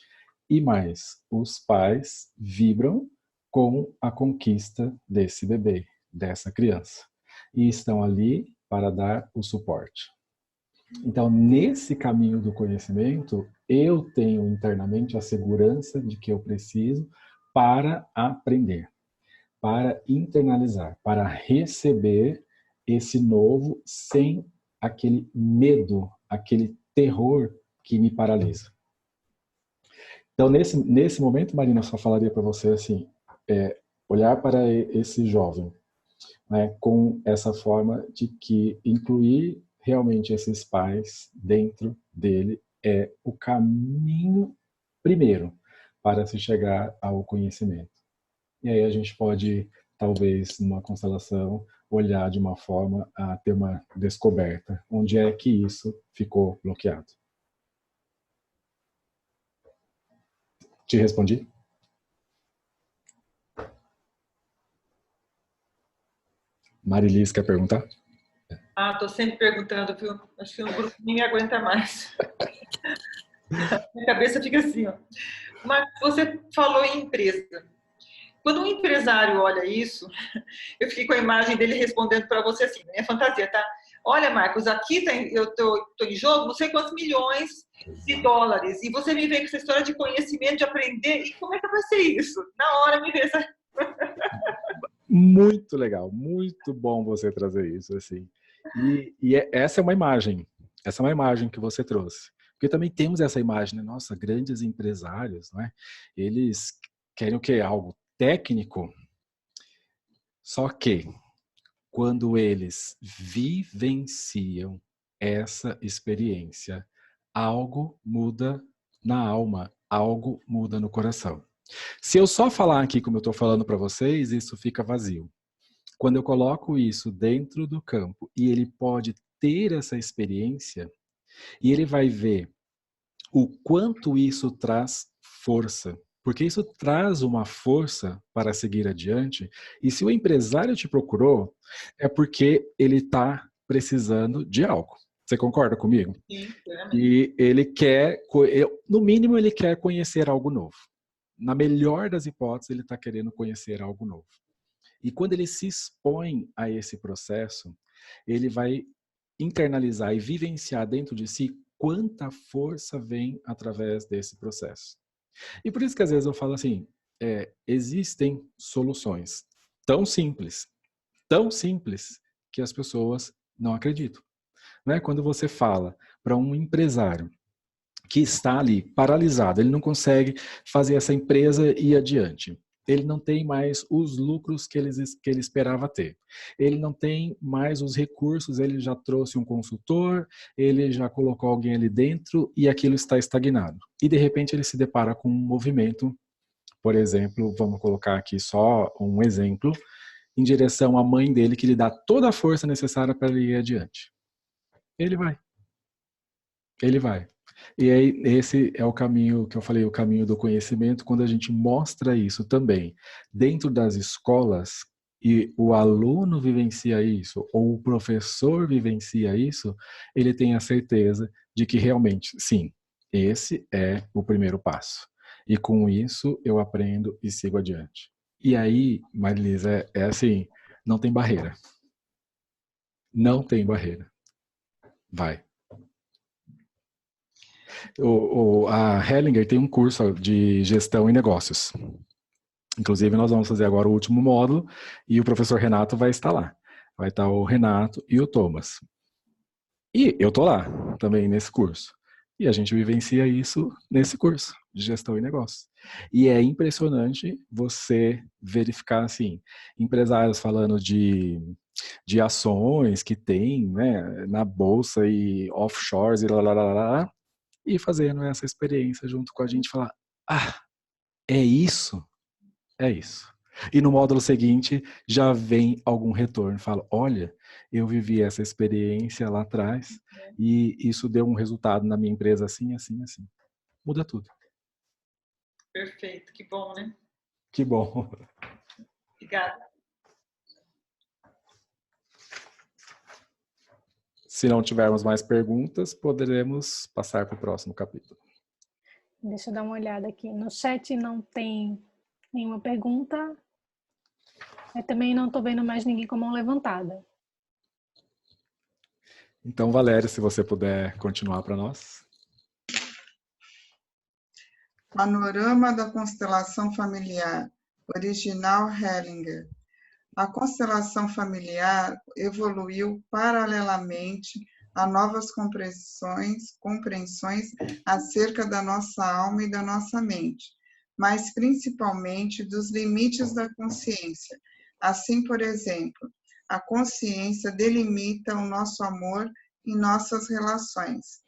e mais, os pais vibram com a conquista desse bebê, dessa criança, e estão ali para dar o suporte. Então, nesse caminho do conhecimento, eu tenho internamente a segurança de que eu preciso para aprender, para internalizar, para receber esse novo sem aquele medo, aquele terror que me paralisa. Então, nesse momento, Marina, eu só falaria para você assim, olhar para esse jovem, né, com essa forma de que incluir realmente esses pais dentro dele é o caminho primeiro para se chegar ao conhecimento. E aí a gente pode, talvez, numa constelação, olhar de uma forma a ter uma descoberta. Onde é que isso ficou bloqueado? Te respondi? Marilis, quer perguntar? Tô sempre perguntando, viu? Acho que o grupo nem me aguenta mais. Minha cabeça fica assim, ó. Mas você falou em empresa. Quando um empresário olha isso, eu fiquei com a imagem dele respondendo para você assim, minha fantasia, tá? Olha, Marcos, aqui eu tô em jogo não sei quantos milhões de dólares, e você me vem com essa história de conhecimento, de aprender, e como é que vai ser isso? Na hora me vê essa... Muito legal, muito bom você trazer isso, assim. Essa é uma imagem que você trouxe. Porque também temos essa imagem, né? Nossa, grandes empresários, não é? Eles querem o quê? Algo técnico. Só que quando eles vivenciam essa experiência, algo muda na alma, algo muda no coração. Se eu só falar aqui como eu estou falando para vocês, isso fica vazio. Quando eu coloco isso dentro do campo e ele pode ter essa experiência, e ele vai ver o quanto isso traz força. Porque isso traz uma força para seguir adiante. E se o empresário te procurou, é porque ele está precisando de algo. Você concorda comigo? Sim, e ele quer, no mínimo, ele quer conhecer algo novo. Na melhor das hipóteses, ele está querendo conhecer algo novo. E quando ele se expõe a esse processo, ele vai internalizar e vivenciar dentro de si quanta força vem através desse processo. E por isso que às vezes eu falo assim, existem soluções tão simples, que as pessoas Não acredito. Né? Quando você fala para um empresário que está ali paralisado, ele não consegue fazer essa empresa ir adiante. Ele não tem mais os lucros que ele esperava ter. Ele não tem mais os recursos, ele já trouxe um consultor, ele já colocou alguém ali dentro e aquilo está estagnado. E de repente ele se depara com um movimento, por exemplo, vamos colocar aqui só um exemplo, em direção à mãe dele, que lhe dá toda a força necessária para ele ir adiante. Ele vai. Ele vai. E aí, esse é o caminho que eu falei, o caminho do conhecimento, quando a gente mostra isso também dentro das escolas e o aluno vivencia isso, ou o professor vivencia isso, ele tem a certeza de que realmente, sim, esse é o primeiro passo. E com isso eu aprendo e sigo adiante. E aí, Marilisa, é assim, não tem barreira. Não tem barreira. Vai. A Hellinger tem um curso de gestão e negócios. Inclusive, nós vamos fazer agora o último módulo e o professor Renato vai estar lá. Vai estar o Renato e o Thomas. E eu estou lá também nesse curso. E a gente vivencia isso nesse curso de gestão e negócios. E é impressionante você verificar, assim, empresários falando de ações que tem, né, na bolsa e offshores e lá, e fazendo essa experiência junto com a gente, falar, é isso? É isso. E no módulo seguinte já vem algum retorno, fala, olha, eu vivi essa experiência lá atrás e isso deu um resultado na minha empresa assim, assim, assim. Muda tudo. Perfeito, que bom, né? Que bom. Obrigada. Se não tivermos mais perguntas, poderemos passar para o próximo capítulo. Deixa eu dar uma olhada aqui. No chat não tem nenhuma pergunta. Eu também não estou vendo mais ninguém com a mão levantada. Então, Valéria, se você puder continuar para nós. Panorama da constelação familiar, original Hellinger. A constelação familiar evoluiu paralelamente a novas compreensões acerca da nossa alma e da nossa mente, mas principalmente dos limites da consciência. Assim, por exemplo, a consciência delimita o nosso amor e nossas relações.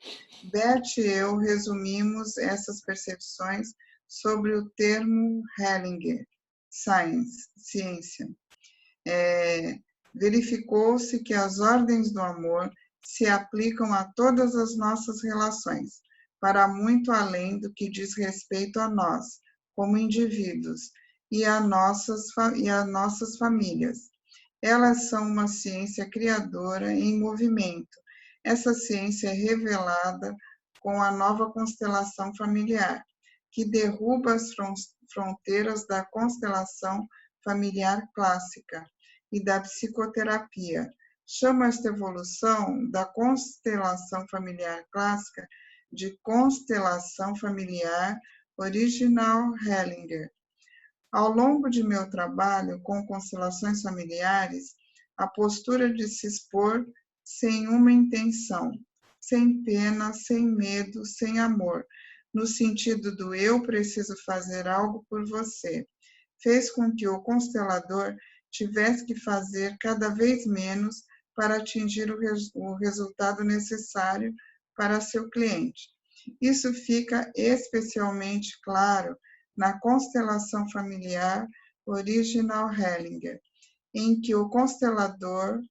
Bert e eu resumimos essas percepções sobre o termo Hellinger, ciência. Verificou-se que as ordens do amor se aplicam a todas as nossas relações, para muito além do que diz respeito a nós, como indivíduos, e a nossas famílias. Elas são uma ciência criadora em movimento. Essa ciência é revelada com a nova constelação familiar, que derruba as fronteiras da constelação familiar clássica e da psicoterapia. Chama esta evolução da constelação familiar clássica de constelação familiar original Hellinger. Ao longo de meu trabalho com constelações familiares, a postura de se expor sem uma intenção, sem pena, sem medo, sem amor, no sentido do eu preciso fazer algo por você, fez com que o constelador tivesse que fazer cada vez menos para atingir o resultado necessário para seu cliente. Isso fica especialmente claro na constelação familiar original Hellinger, em que o constelador,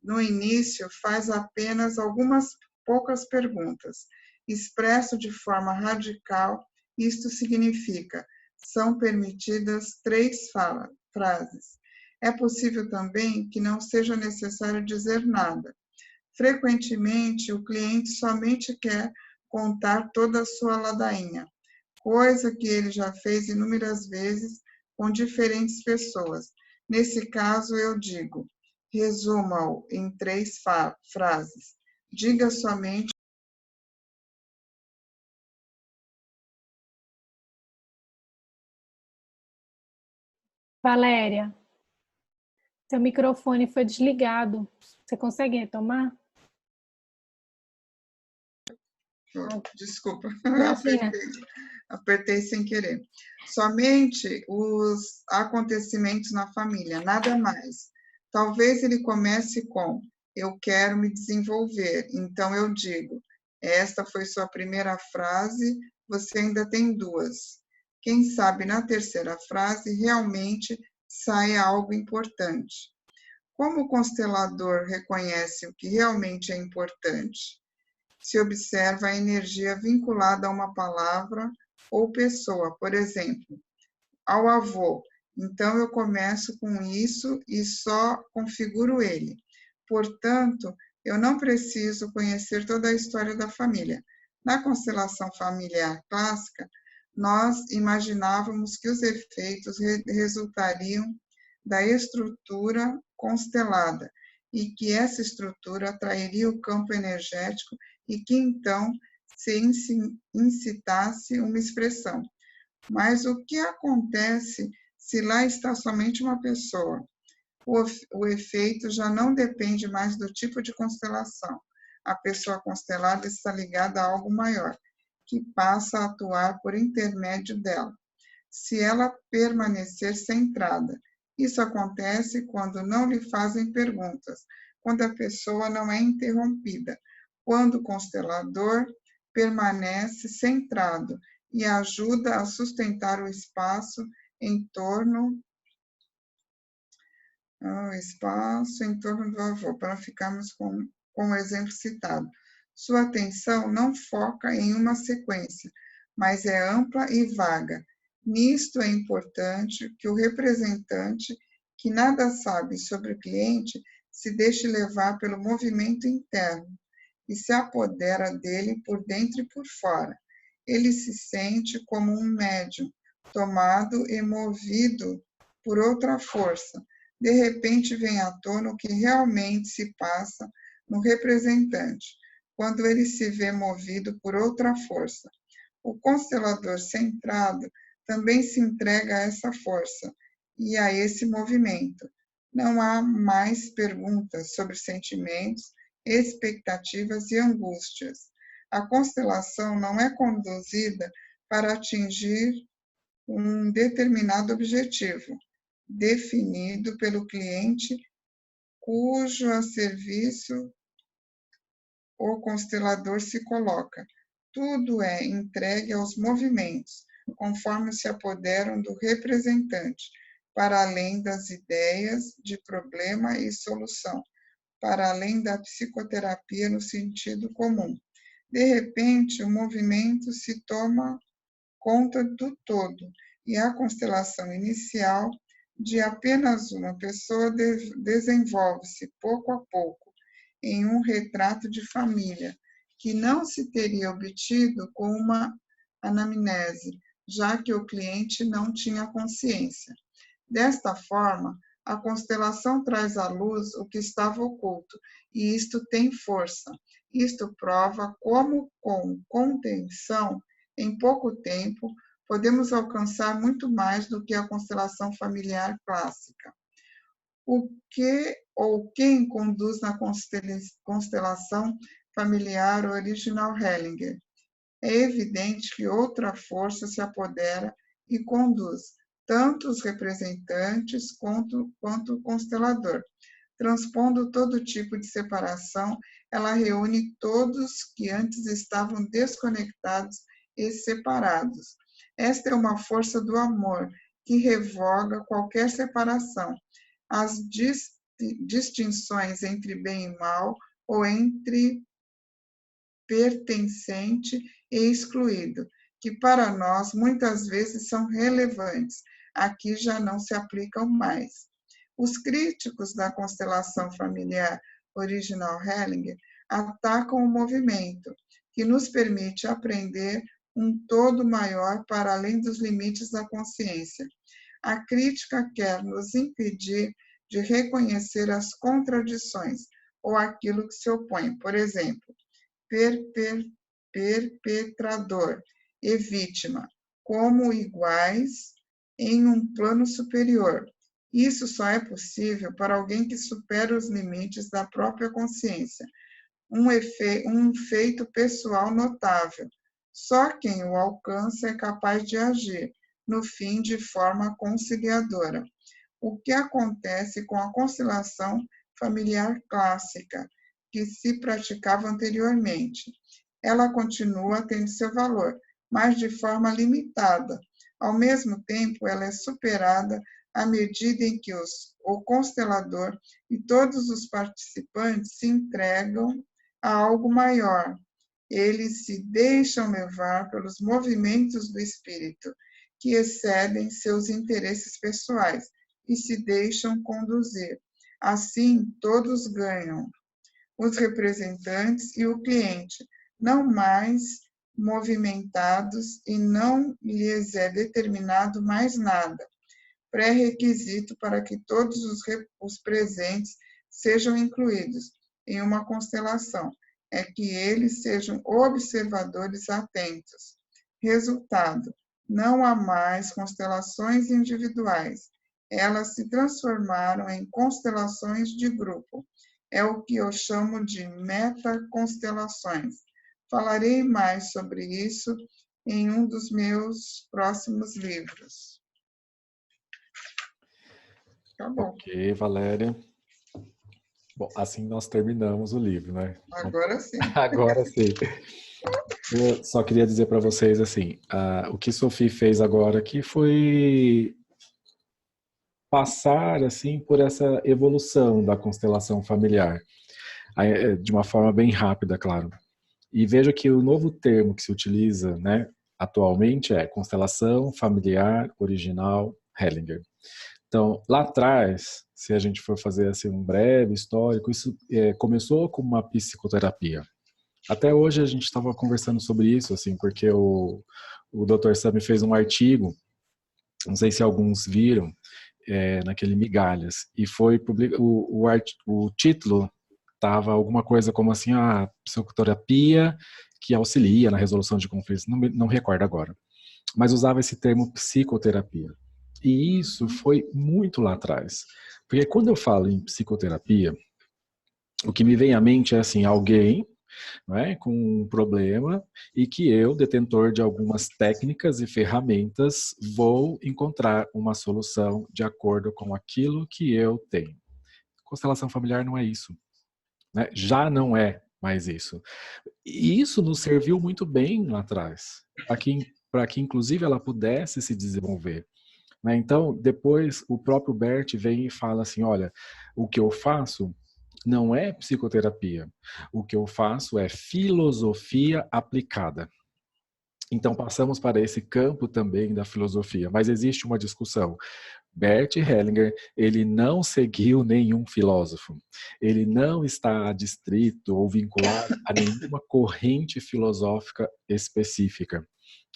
no início, faz apenas algumas poucas perguntas. Expresso de forma radical, isto significa: são permitidas 3 frases. É possível também que não seja necessário dizer nada. Frequentemente, o cliente somente quer contar toda a sua ladainha, coisa que ele já fez inúmeras vezes com diferentes pessoas. Nesse caso, eu digo, resuma-o em 3 frases. Diga somente. Valéria, seu microfone foi desligado. Você consegue retomar? Desculpa, Imagina. apertei sem querer. Somente os acontecimentos na família, nada mais. Talvez ele comece com: eu quero me desenvolver, então eu digo, esta foi sua primeira frase, você ainda tem duas. Quem sabe na terceira frase realmente sai algo importante. Como o constelador reconhece o que realmente é importante? Se observa a energia vinculada a uma palavra ou pessoa, por exemplo, ao avô. Então, eu começo com isso e só configuro ele. Portanto, eu não preciso conhecer toda a história da família. Na constelação familiar clássica, nós imaginávamos que os efeitos resultariam da estrutura constelada e que essa estrutura atrairia o campo energético e que então se incitasse uma expressão. Mas o que acontece se lá está somente uma pessoa? O efeito já não depende mais do tipo de constelação. A pessoa constelada está ligada a algo maior, que passa a atuar por intermédio dela, se ela permanecer centrada. Isso acontece quando não lhe fazem perguntas, quando a pessoa não é interrompida, quando o constelador permanece centrado e ajuda a sustentar o espaço em torno do avô, para ficarmos com o exemplo citado. Sua atenção não foca em uma sequência, mas é ampla e vaga. Nisto é importante que o representante, que nada sabe sobre o cliente, se deixe levar pelo movimento interno e se apodera dele por dentro e por fora. Ele se sente como um médium, tomado e movido por outra força. De repente vem à tona o que realmente se passa no representante, quando ele se vê movido por outra força. O constelador centrado também se entrega a essa força e a esse movimento. Não há mais perguntas sobre sentimentos, expectativas e angústias. A constelação não é conduzida para atingir um determinado objetivo, definido pelo cliente, cujo a serviço o constelador se coloca. Tudo é entregue aos movimentos, conforme se apoderam do representante, para além das ideias de problema e solução, para além da psicoterapia no sentido comum. De repente, o movimento se toma conta do todo, e a constelação inicial de apenas uma pessoa desenvolve-se pouco a pouco em um retrato de família, que não se teria obtido com uma anamnese, já que o cliente não tinha consciência. Desta forma, a constelação traz à luz o que estava oculto, e isto tem força. Isto prova como, com contenção, em pouco tempo, podemos alcançar muito mais do que a constelação familiar clássica. O que ou quem conduz na constelação familiar original Hellinger? É evidente que outra força se apodera e conduz tanto os representantes quanto o constelador. Transpondo todo tipo de separação, ela reúne todos que antes estavam desconectados e separados. Esta é uma força do amor que revoga qualquer separação, as distinções entre bem e mal, ou entre pertencente e excluído, que para nós muitas vezes são relevantes, aqui já não se aplicam mais. Os críticos da constelação familiar original Hellinger atacam o movimento, que nos permite aprender um todo maior para além dos limites da consciência. A crítica quer nos impedir de reconhecer as contradições ou aquilo que se opõe. Por exemplo, perpetrador e vítima como iguais em um plano superior, Isso só é possível para alguém que supera os limites da própria consciência, um feito pessoal notável. Só quem o alcança é capaz de agir, no fim, de forma conciliadora. O que acontece com a constelação familiar clássica, que se praticava anteriormente? Ela continua tendo seu valor, mas de forma limitada. Ao mesmo tempo, ela é superada à medida em que o constelador e todos os participantes se entregam a algo maior. Eles se deixam levar pelos movimentos do espírito, que excedem seus interesses pessoais, e se deixam conduzir. Assim, todos ganham, os representantes e o cliente, não mais movimentados e não lhes é determinado mais nada. Pré-requisito para que todos os presentes sejam incluídos em uma constelação é que eles sejam observadores atentos. Resultado: não há mais constelações individuais. Elas se transformaram em constelações de grupo. É o que eu chamo de metaconstelações. Falarei mais sobre isso em um dos meus próximos livros. Tá bom. Ok, Valéria. Bom, assim nós terminamos o livro, né? Agora sim. Agora sim. Eu só queria dizer para vocês assim, o que Sophie fez agora aqui foi passar assim por essa evolução da constelação familiar, de uma forma bem rápida, claro. E veja que o novo termo que se utiliza, né, atualmente é constelação familiar original Hellinger. Então, lá atrás, se a gente for fazer assim, um breve histórico, isso começou com uma psicoterapia. Até hoje a gente estava conversando sobre isso, assim, porque o Dr. Sami fez um artigo, não sei se alguns viram, naquele Migalhas, e foi publicado, o título estava alguma coisa como assim, a psicoterapia que auxilia na resolução de conflitos, não recordo agora, mas usava esse termo psicoterapia. E isso foi muito lá atrás. Porque quando eu falo em psicoterapia, o que me vem à mente é assim, alguém, não é, com um problema e que eu, detentor de algumas técnicas e ferramentas, vou encontrar uma solução de acordo com aquilo que eu tenho. Constelação familiar não é isso, né? Já não é mais isso. E isso nos serviu muito bem lá atrás, para que inclusive ela pudesse se desenvolver. Então, depois o próprio Bert vem e fala assim, olha, o que eu faço não é psicoterapia, o que eu faço é filosofia aplicada. Então, passamos para esse campo também da filosofia, mas existe uma discussão. Bert Hellinger, ele não seguiu nenhum filósofo, ele não está adstrito ou vinculado a nenhuma corrente filosófica específica.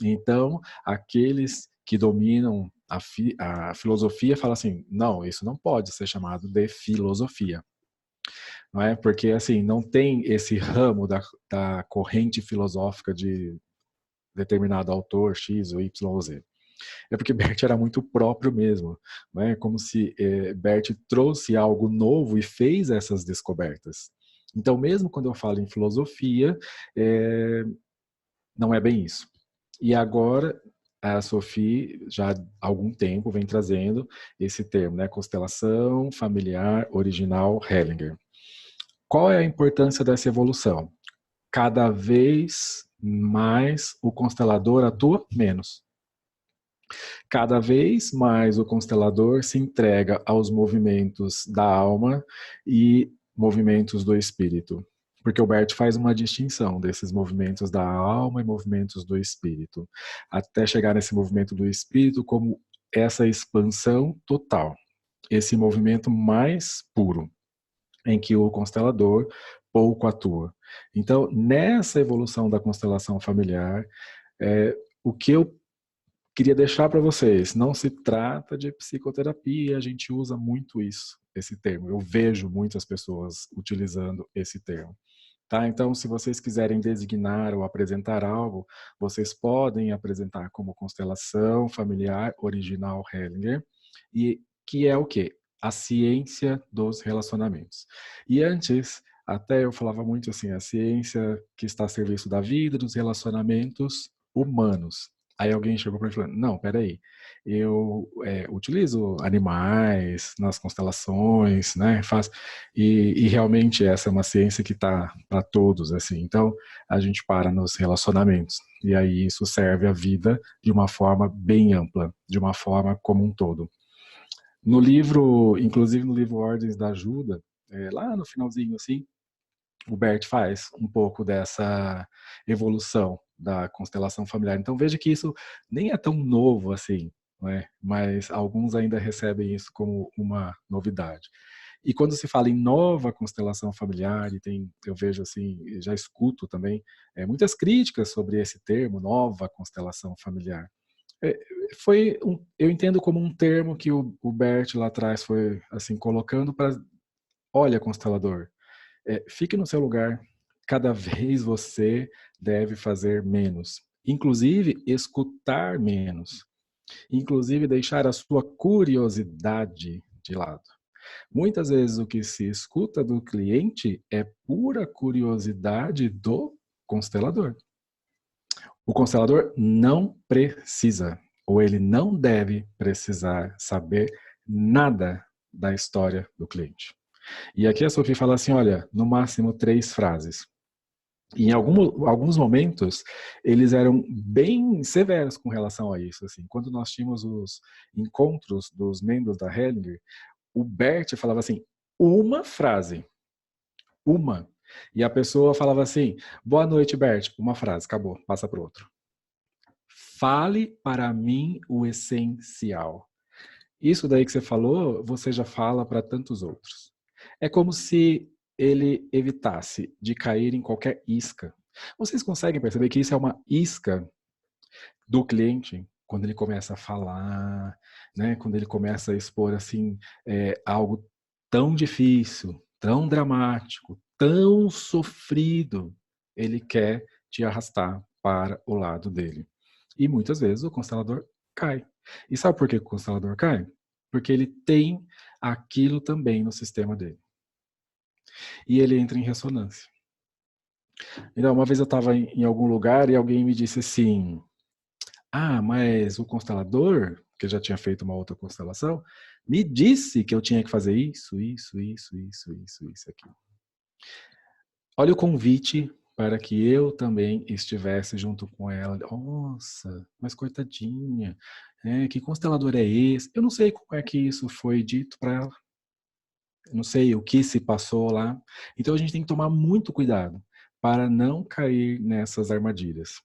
Então, aqueles que dominam a filosofia falam assim, não, isso não pode ser chamado de filosofia. Não é? Porque assim, não tem esse ramo da corrente filosófica de determinado autor, X ou Y ou Z. É porque Bert era muito próprio mesmo, não é? Como se Bert trouxe algo novo e fez essas descobertas. Então, mesmo quando eu falo em filosofia, não é bem isso. E agora, a Sophie, já há algum tempo, vem trazendo esse termo, né? Constelação familiar original Hellinger. Qual é a importância dessa evolução? Cada vez mais o constelador atua menos. Cada vez mais o constelador se entrega aos movimentos da alma e movimentos do espírito. Porque o Bert faz uma distinção desses movimentos da alma e movimentos do espírito, até chegar nesse movimento do espírito como essa expansão total, esse movimento mais puro, em que o constelador pouco atua. Então, nessa evolução da constelação familiar, o que eu queria deixar para vocês, não se trata de psicoterapia, a gente usa muito isso, esse termo. Eu vejo muitas pessoas utilizando esse termo. Tá? Então, se vocês quiserem designar ou apresentar algo, vocês podem apresentar como constelação familiar original Hellinger, e que é o quê? A ciência dos relacionamentos. E antes, até eu falava muito assim, a ciência que está a serviço da vida, dos relacionamentos humanos. Aí alguém chegou para mim e falou, não, peraí, eu utilizo animais nas constelações, né, e realmente essa é uma ciência que está para todos, assim, então a gente para nos relacionamentos, e aí isso serve a vida de uma forma bem ampla, de uma forma como um todo. No livro, inclusive no livro Ordens da Ajuda, lá no finalzinho assim, o Bert faz um pouco dessa evolução da constelação familiar. Então veja que isso nem é tão novo assim, não é? Mas alguns ainda recebem isso como uma novidade. E quando se fala em nova constelação familiar, eu vejo assim, já escuto também muitas críticas sobre esse termo, nova constelação familiar. É, eu entendo como um termo que o Bert lá atrás foi assim colocando para, olha, constelador, fique no seu lugar. Cada vez você deve fazer menos. Inclusive, escutar menos. Inclusive, deixar a sua curiosidade de lado. Muitas vezes o que se escuta do cliente é pura curiosidade do constelador. O constelador não precisa, ou ele não deve precisar saber nada da história do cliente. E aqui a Sophie fala assim, olha, no máximo 3 frases. E em alguns momentos, eles eram bem severos com relação a isso. Assim. Quando nós tínhamos os encontros dos membros da Hellinger, o Bert falava assim, uma frase, uma. E a pessoa falava assim, boa noite, Bert, uma frase, acabou, passa para o outro. Fale para mim o essencial. Isso daí que você falou, você já fala para tantos outros. É como se ele evitasse de cair em qualquer isca. Vocês conseguem perceber que isso é uma isca do cliente quando ele começa a falar, né? Quando ele começa a expor assim algo tão difícil, tão dramático, tão sofrido, ele quer te arrastar para o lado dele. E muitas vezes o constelador cai. E sabe por que o constelador cai? Porque ele tem aquilo também no sistema dele. E ele entra em ressonância. Então, uma vez eu estava em algum lugar e alguém me disse assim, mas o constelador, que já tinha feito uma outra constelação, me disse que eu tinha que fazer isso aqui. Olha o convite para que eu também estivesse junto com ela. Nossa, mas coitadinha, que constelador é esse? Eu não sei como é que isso foi dito para ela. Eu não sei o que se passou lá. Então a gente tem que tomar muito cuidado para não cair nessas armadilhas.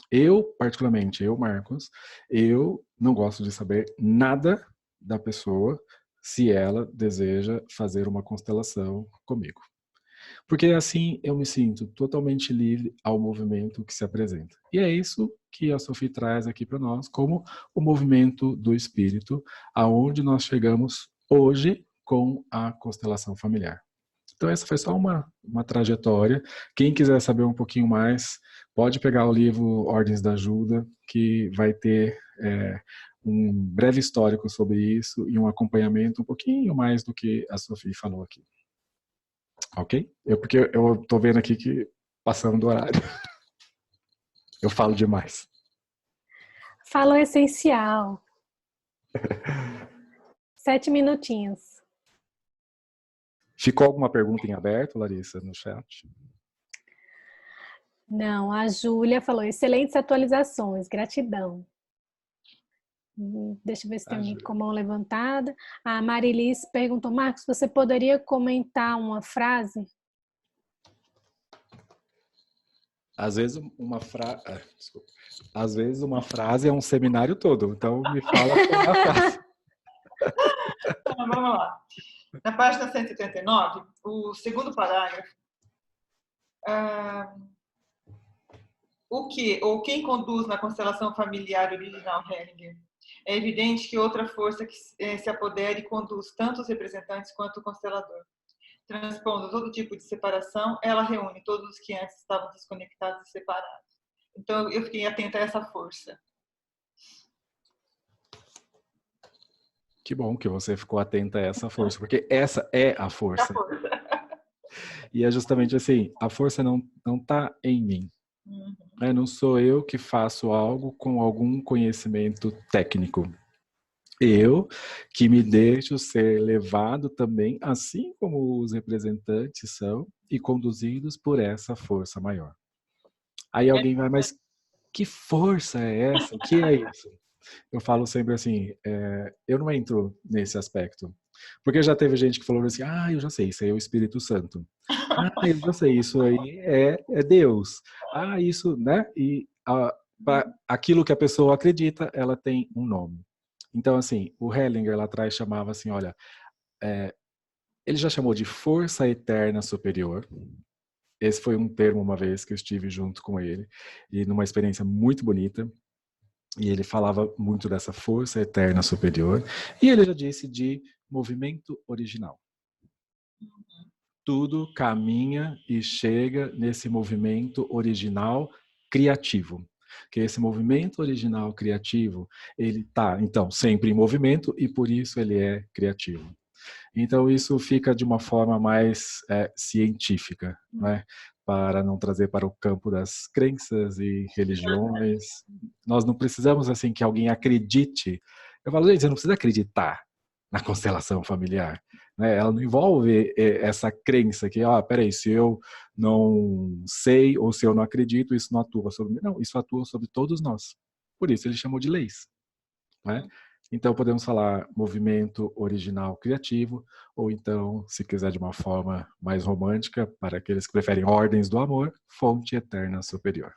Eu, particularmente, Marcos, eu não gosto de saber nada da pessoa se ela deseja fazer uma constelação comigo. Porque assim eu me sinto totalmente livre ao movimento que se apresenta. E é isso que a Sophie traz aqui para nós, como o movimento do espírito, aonde nós chegamos hoje com a constelação familiar. Então essa foi só uma trajetória. Quem quiser saber um pouquinho mais, pode pegar o livro Ordens da Ajuda, que vai ter um breve histórico sobre isso e um acompanhamento um pouquinho mais do que a Sophie falou aqui. Ok? Porque eu tô vendo aqui que passando do horário. Eu falo demais. Fala o essencial. 7 minutinhos. Ficou alguma pergunta em aberto, Larissa, no chat? Não, a Júlia falou, excelentes atualizações, gratidão. Deixa eu ver se tem alguém com a mão levantada. A Marilis perguntou, Marcos, você poderia comentar uma frase? Às vezes Às vezes uma frase é um seminário todo, então me fala uma frase. Vamos lá. Na página 139, o segundo parágrafo, o que ou quem conduz na constelação familiar original Hellinger? É evidente que outra força que se apodera e conduz tanto os representantes quanto o constelador. Transpondo todo tipo de separação, ela reúne todos os que antes estavam desconectados e separados. Então, eu fiquei atenta a essa força. Que bom que você ficou atenta a essa força, porque essa é a força. E é justamente assim, a força não está em mim. Não sou eu que faço algo com algum conhecimento técnico. Eu que me deixo ser levado também, assim como os representantes são, e conduzidos por essa força maior. Aí alguém vai, mas que força é essa? O que é isso? Eu falo sempre assim, eu não entro nesse aspecto. Porque já teve gente que falou assim, eu já sei, isso aí é o Espírito Santo. Eu já sei, isso aí é Deus. Isso, né? E aquilo que a pessoa acredita, ela tem um nome. Então, assim, o Hellinger lá atrás chamava assim, olha, ele já chamou de força eterna superior. Esse foi um termo uma vez que eu estive junto com ele, e numa experiência muito bonita. E ele falava muito dessa força eterna superior. E ele já disse de movimento original. Tudo caminha e chega nesse movimento original criativo. Que esse movimento original criativo, ele está, então, sempre em movimento e por isso ele é criativo. Então, isso fica de uma forma mais científica, né? Para não trazer para o campo das crenças e religiões. Nós não precisamos, assim, que alguém acredite. Eu falo, gente, você não precisa acreditar na constelação familiar. Né? Ela não envolve essa crença que, peraí, se eu não sei ou se eu não acredito, isso não atua sobre mim. Não, isso atua sobre todos nós. Por isso ele chamou de leis. Né? Então podemos falar movimento original criativo, ou então, se quiser de uma forma mais romântica, para aqueles que preferem ordens do amor, fonte eterna superior.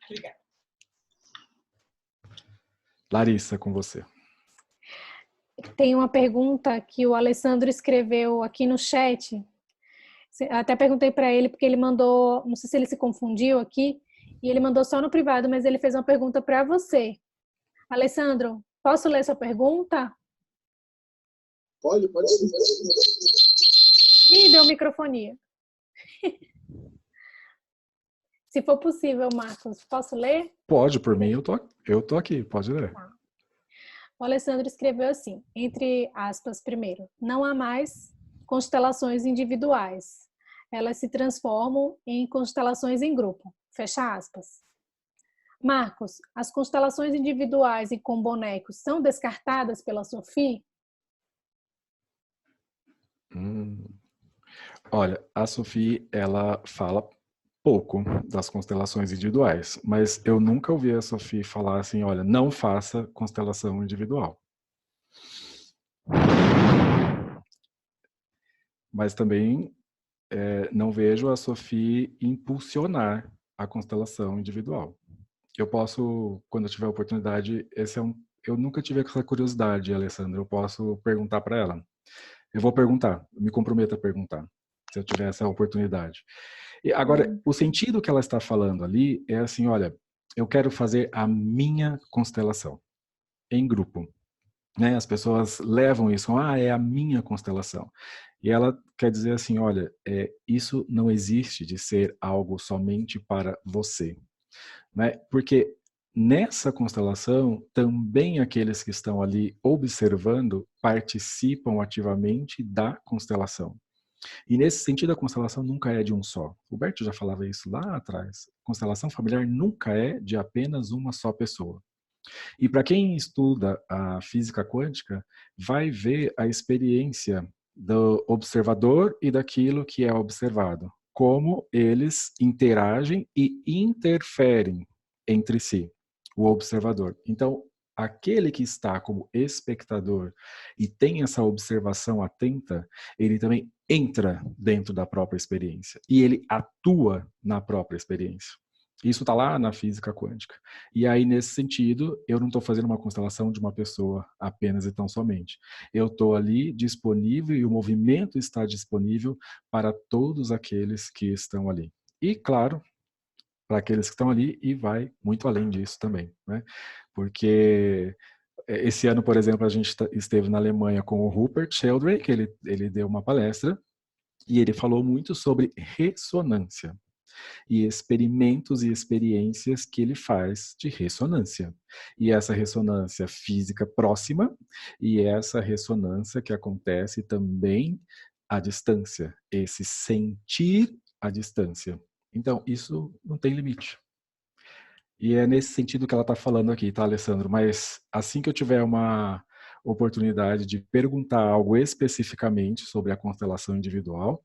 Obrigada. Larissa, com você. Tem uma pergunta que o Alessandro escreveu aqui no chat. Até perguntei para ele, porque ele mandou, não sei se ele se confundiu aqui, e ele mandou só no privado, mas ele fez uma pergunta para você. Alessandro, posso ler sua pergunta? Pode sim. Ih, deu microfonia. Se for possível, Marcos, posso ler? Pode, por mim, eu tô aqui, pode ler. O Alessandro escreveu assim, entre aspas, primeiro, não há mais constelações individuais. Elas se transformam em constelações em grupo. Fecha aspas. Marcos, as constelações individuais e com bonecos são descartadas pela Sophie? Olha, a Sophie, ela fala pouco das constelações individuais, mas eu nunca ouvi a Sophie falar assim, olha, não faça constelação individual. Mas também não vejo a Sophie impulsionar a constelação individual. Eu posso, quando eu tiver a oportunidade, eu nunca tive essa curiosidade, Alessandra, eu posso perguntar para ela. Eu vou perguntar, me comprometo a perguntar, se eu tiver essa oportunidade. E agora, o sentido que ela está falando ali é assim, olha, eu quero fazer a minha constelação em grupo. Né? As pessoas levam isso, é a minha constelação. E ela quer dizer assim, olha, isso não existe de ser algo somente para você. Né? Porque nessa constelação, também aqueles que estão ali observando participam ativamente da constelação. E nesse sentido, a constelação nunca é de um só. O Berto já falava isso lá atrás. Constelação familiar nunca é de apenas uma só pessoa. E para quem estuda a física quântica, vai ver a experiência do observador e daquilo que é observado. Como eles interagem e interferem entre si, o observador. Então, aquele que está como espectador e tem essa observação atenta, ele também entra dentro da própria experiência e ele atua na própria experiência. Isso está lá na física quântica. E aí, nesse sentido, eu não estou fazendo uma constelação de uma pessoa apenas e tão somente. Eu estou ali disponível e o movimento está disponível para todos aqueles que estão ali. E, claro, para aqueles que estão ali e vai muito além disso também, né? Porque esse ano, por exemplo, a gente esteve na Alemanha com o Rupert Sheldrake, ele deu uma palestra e ele falou muito sobre ressonância. e experimentos e experiências que ele faz de ressonância. E essa ressonância física próxima e essa ressonância que acontece também à distância, esse sentir à distância. Então, isso não tem limite. E é nesse sentido que ela está falando aqui, tá, Alessandro? Mas assim que eu tiver uma oportunidade de perguntar algo especificamente sobre a constelação individual,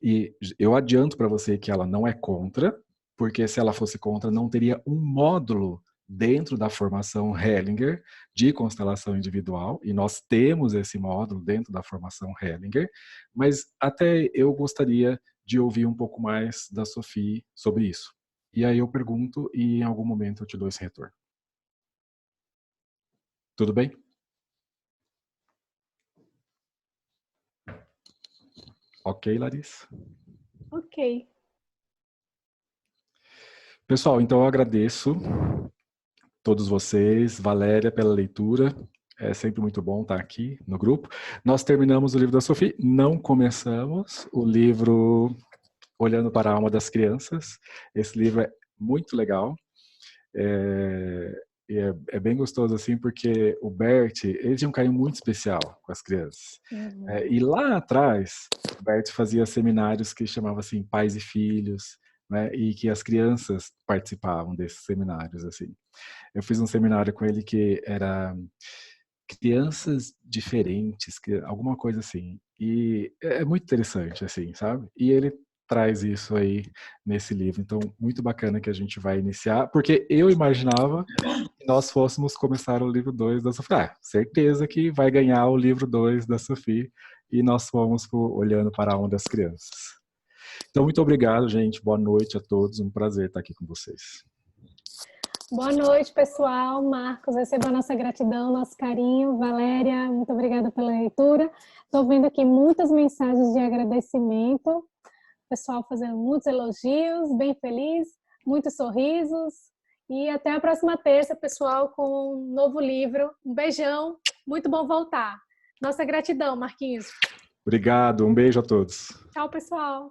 e eu adianto para você que ela não é contra, porque se ela fosse contra, não teria um módulo dentro da formação Hellinger de constelação individual, e nós temos esse módulo dentro da formação Hellinger, mas até eu gostaria de ouvir um pouco mais da Sophie sobre isso. E aí eu pergunto e em algum momento eu te dou esse retorno. Tudo bem? Ok, Larissa? Ok. Pessoal, então eu agradeço todos vocês, Valéria, pela leitura. É sempre muito bom estar aqui no grupo. Nós terminamos o livro da Sophie, não começamos o livro Olhando para a Alma das Crianças. Esse livro é muito legal. É bem gostoso assim, porque o Bert, ele tinha um carinho muito especial com as crianças. Uhum. E lá atrás, o Bert fazia seminários que chamava assim Pais e Filhos, né? E que as crianças participavam desses seminários assim. Eu fiz um seminário com ele que era crianças diferentes, alguma coisa assim. E é muito interessante assim, sabe? E ele traz isso aí nesse livro. Então, muito bacana que a gente vai iniciar, porque eu imaginava que nós fôssemos começar o livro 2 da Sophie. Certeza que vai ganhar o livro 2 da Sophie, e nós fomos olhando para a alma das crianças. Então, muito obrigado, gente. Boa noite a todos. Um prazer estar aqui com vocês. Boa noite, pessoal. Marcos, receba a nossa gratidão, nosso carinho. Valéria, muito obrigada pela leitura. Estou vendo aqui muitas mensagens de agradecimento. Pessoal fazendo muitos elogios, bem feliz, muitos sorrisos. E até a próxima terça, pessoal, com um novo livro. Um beijão, muito bom voltar. Nossa gratidão, Marquinhos. Obrigado, um beijo a todos. Tchau, pessoal.